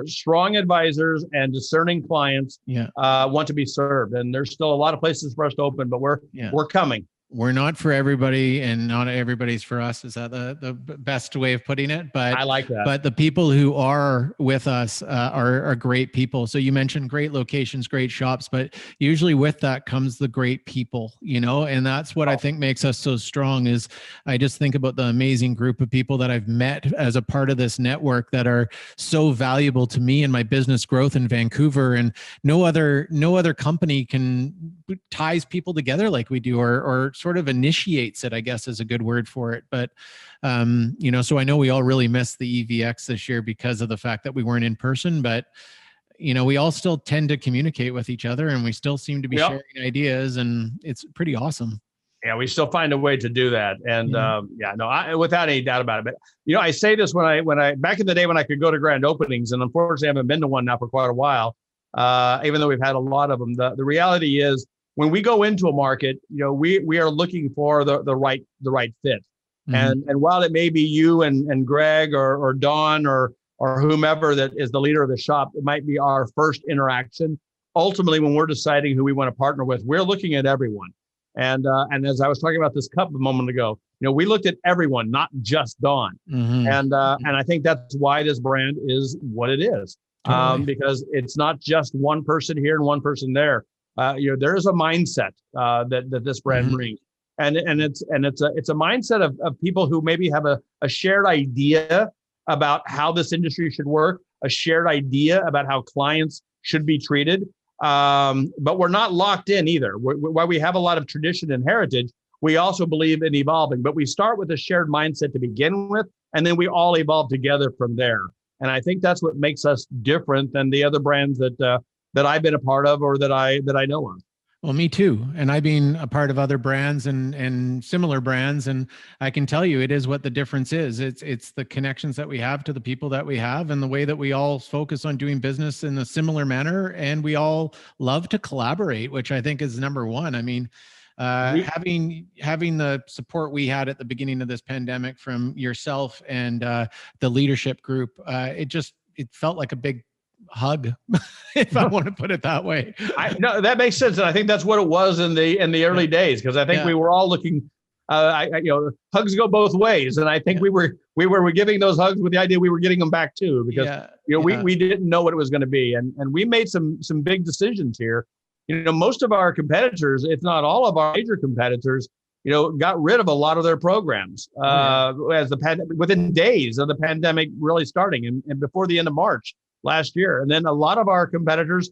strong advisors and discerning clients want to be served. And there's still a lot of places for us to open, but we're coming. We're not for everybody, and not everybody's for us. Is that the best way of putting it? But I like that. But the people who are with us are great people. So you mentioned great locations, great shops, but usually with that comes the great people, and that's what I think makes us so strong. Is I just think about the amazing group of people that I've met as a part of this network that are so valuable to me and my business growth in Vancouver. And no other company ties people together like we do, or sort of initiates it, I guess is a good word for it. But, so I know we all really missed the EVX this year because of the fact that we weren't in person, but, we all still tend to communicate with each other, and we still seem to be sharing ideas, and it's pretty awesome. Yeah, we still find a way to do that. And without any doubt about it. But, I say this when I back in the day when I could go to grand openings, and unfortunately I haven't been to one now for quite a while, even though we've had a lot of them. The reality is, when we go into a market, we are looking for the right fit. Mm-hmm. And while it may be you and Greg or Don or whomever that is the leader of the shop, it might be our first interaction. Ultimately, when we're deciding who we want to partner with, we're looking at everyone. And as I was talking about this cup a moment ago, we looked at everyone, not just Don. Mm-hmm. And I think that's why this brand is what it is, because it's not just one person here and one person there. There is a mindset that this brand mm-hmm. brings, and it's a mindset of people who maybe have a shared idea about how this industry should work, a shared idea about how clients should be treated. But we're not locked in either. While we have a lot of tradition and heritage, we also believe in evolving. But we start with a shared mindset to begin with, and then we all evolve together from there. And I think that's what makes us different than the other brands that I've been a part of or that I know of. Well, me too. And I've been a part of other brands and similar brands. And I can tell you it is what the difference is. It's the connections that we have to the people that we have, and the way that we all focus on doing business in a similar manner. And we all love to collaborate, which I think is number one. I mean, having the support we had at the beginning of this pandemic from yourself and the leadership group, it felt like a big hug, if I want to put it that way. No, that makes sense, and I think that's what it was in the early days, because I think we were all looking. Hugs go both ways, and I think we were giving those hugs with the idea we were getting them back too, because we didn't know what it was going to be, and we made some big decisions here. Most of our competitors, if not all of our major competitors, got rid of a lot of their programs as within days of the pandemic really starting, and before the end of March last year. And then a lot of our competitors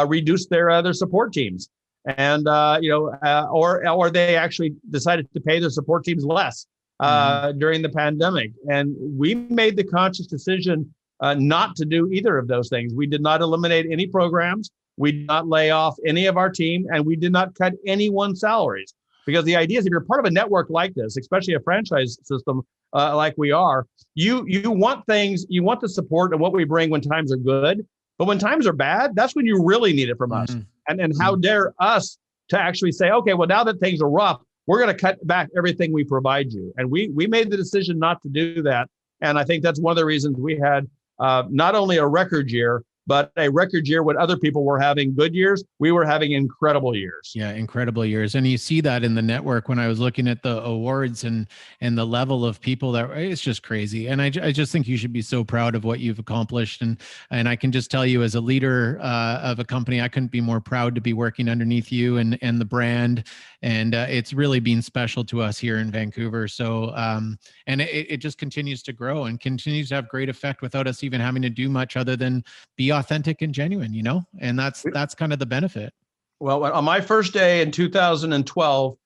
reduced their support teams, and or they actually decided to pay their support teams less during the pandemic. And we made the conscious decision not to do either of those things. We did not eliminate any programs. We did not lay off any of our team, and we did not cut anyone's salaries. Because the idea is, if you're part of a network like this, especially a franchise system like we are, you want things, you want the support and what we bring when times are good. But when times are bad, that's when you really need it from us. And how dare us to actually say, okay, well, now that things are rough, we're going to cut back everything we provide you. And we made the decision not to do that. And I think that's one of the reasons we had not only a record year, but a record year when other people were having good years. We were having incredible years. Yeah, incredible years. And you see that in the network when I was looking at the awards and the level of people that it's just crazy. And I just think you should be so proud of what you've accomplished. And I can just tell you, as a leader of a company, I couldn't be more proud to be working underneath you and the brand. And it's really been special to us here in Vancouver. So, and it just continues to grow and continues to have great effect without us even having to do much other than be authentic and genuine, and that's kind of the benefit. Well, on my first day in 2012,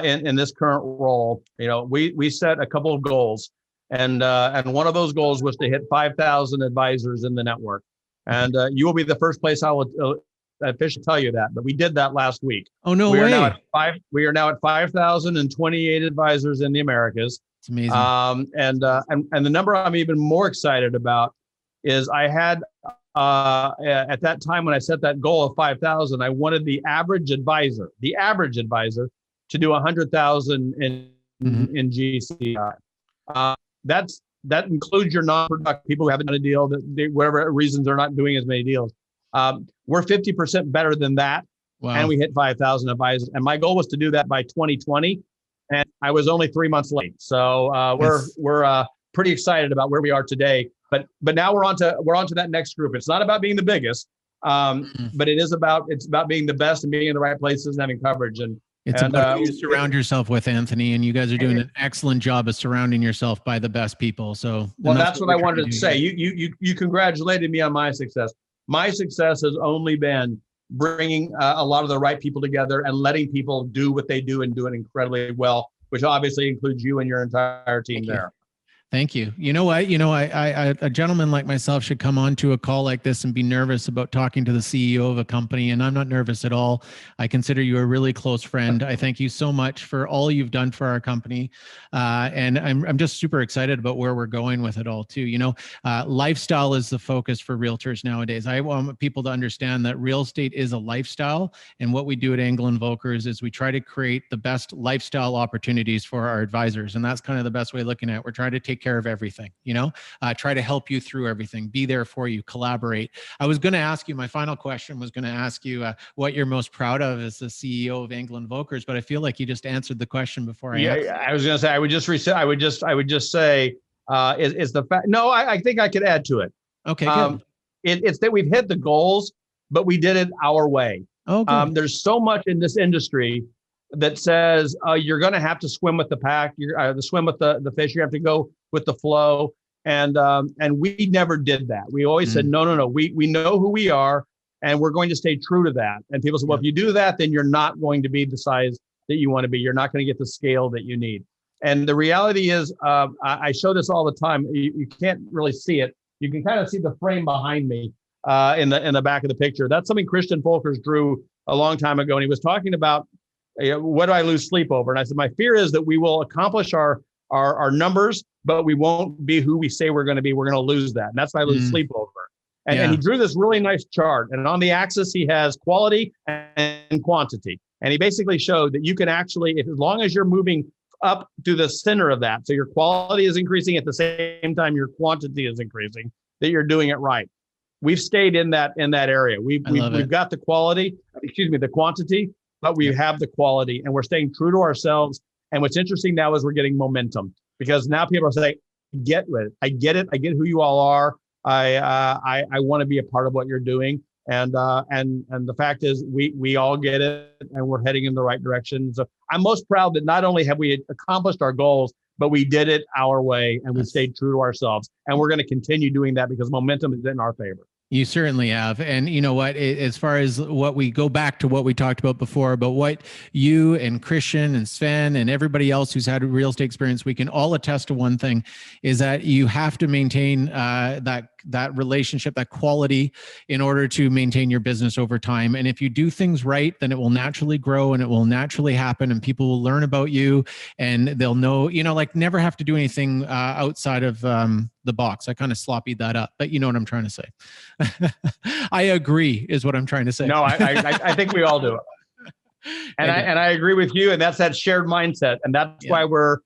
in this current role, we set a couple of goals, and one of those goals was to hit 5,000 advisors in the network. And you will be the first place I will officially tell you that. But we did that last week. Oh, no we way! We are now at 5,028 advisors in the Americas. It's amazing. And the number I'm even more excited about is I had at that time when I set that goal of 5,000, I wanted the average advisor to do 100,000 in GCI. That includes your non-productive people who haven't done a deal, whatever reasons they're not doing as many deals. We're 50% better than that. Wow. And we hit 5,000 advisors. And my goal was to do that by 2020. And I was only 3 months late. So we're pretty excited about where we are today. But now we're on to that next group. It's not about being the biggest, but it's about being the best and being in the right places and having coverage. And it's about who you surround yourself with, Anthony, and you guys are doing an excellent job of surrounding yourself by the best people. So, that's what I wanted to say. You congratulated me on my success. My success has only been bringing a lot of the right people together and letting people do what they do and do it incredibly well, which obviously includes you and your entire team there. Thank you. You know what? A gentleman like myself should come on to a call like this and be nervous about talking to the CEO of a company. And I'm not nervous at all. I consider you a really close friend. I thank you so much for all you've done for our company. And I'm just super excited about where we're going with it all too. Lifestyle is the focus for realtors nowadays. I want people to understand that real estate is a lifestyle. And what we do at Anglin Volkers is we try to create the best lifestyle opportunities for our advisors. And that's kind of the best way of looking at it. We're trying to take care of everything, try to help you through everything, be there for you, collaborate. I was going to ask you, my final question was going to ask you what you're most proud of as the CEO of Anglin Volkers, but I feel like you just answered the question before I asked. I was going to say, I would just say, is the fact, no, I think I could add to it. Okay, good. It's that we've hit the goals, but we did it our way. Oh, good. There's so much in this industry that says you're going to have to swim with the pack, you're to swim with the fish, you have to go with the flow. And we never did that. We always said, no. We know who we are and we're going to stay true to that. And people say, well, if you do that, then you're not going to be the size that you want to be. You're not going to get the scale that you need. And the reality is, I show this all the time. You can't really see it. You can kind of see the frame behind me in the back of the picture. That's something Christian Folkers drew a long time ago. And he was talking about, what do I lose sleep over? And I said, my fear is that we will accomplish our numbers, but we won't be who we say we're going to be. We're going to lose that. And that's what I lose sleep over. And he drew this really nice chart. And on the axis, he has quality and quantity. And he basically showed that you can actually, as long as you're moving up to the center of that, so your quality is increasing at the same time your quantity is increasing, that you're doing it right. We've stayed in that area. We've got the quantity, but we have the quality, and we're staying true to ourselves. And what's interesting now is we're getting momentum, because now people are saying, I get it. I get who you all are. I want to be a part of what you're doing. And the fact is we all get it, and we're heading in the right direction. So I'm most proud that not only have we accomplished our goals, but we did it our way, and we stayed true to ourselves. And we're going to continue doing that because momentum is in our favor. You certainly have. And you know what, as far as what we go back to what we talked about before, but what you and Christian and Sven and everybody else who's had a real estate experience, we can all attest to one thing, is that you have to maintain that relationship, that quality, in order to maintain your business over time. And if you do things right, then it will naturally grow and it will naturally happen, and people will learn about you, and they'll know, never have to do anything outside of the box. I kind of sloppied that up, but you know what I'm trying to say. I agree is what I'm trying to say. No, I think we all do it. And I agree with you. And that's that shared mindset. And that's why we're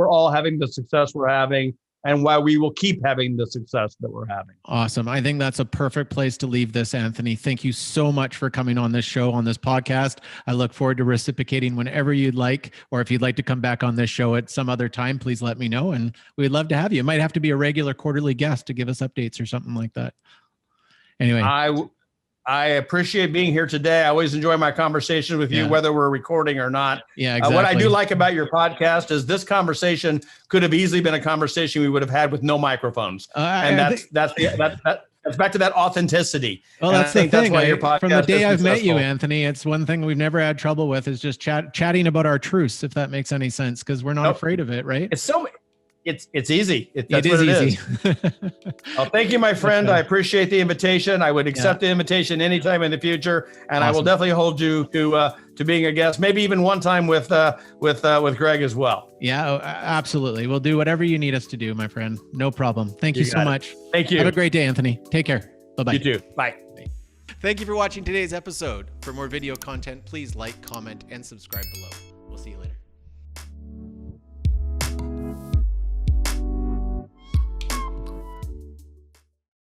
all having the success we're having, and why we will keep having the success that we're having. Awesome. I think that's a perfect place to leave this, Anthony. Thank you so much for coming on this show, on this podcast. I look forward to reciprocating whenever you'd like, or if you'd like to come back on this show at some other time, please let me know. And we'd love to have you. It might have to be a regular quarterly guest to give us updates or something like that. Anyway, I appreciate being here today. I always enjoy my conversation with you, whether we're recording or not. Yeah, exactly. What I do like about your podcast is this conversation could have easily been a conversation we would have had with no microphones, and that's It's back to that authenticity. Well, And that's I think the thing. that's why your podcast From the day is I've met you, successful. Anthony, it's one thing we've never had trouble with is just chatting about our truths, if that makes any sense, because we're not Nope. afraid of it, right? It's easy. That's It what is it easy. is. Well, thank you, my friend. I appreciate the invitation. I would accept the invitation anytime in the future, and I will Awesome. definitely hold you to being a guest. Maybe even one time with Greg as well. Yeah, absolutely. We'll do whatever you need us to do, my friend. No problem. Thank you so got it. much. Thank you. Have a great day, Anthony. Take care. Bye-bye. You too. Bye. Thank you for watching today's episode. For more video content, please like, comment, and subscribe below.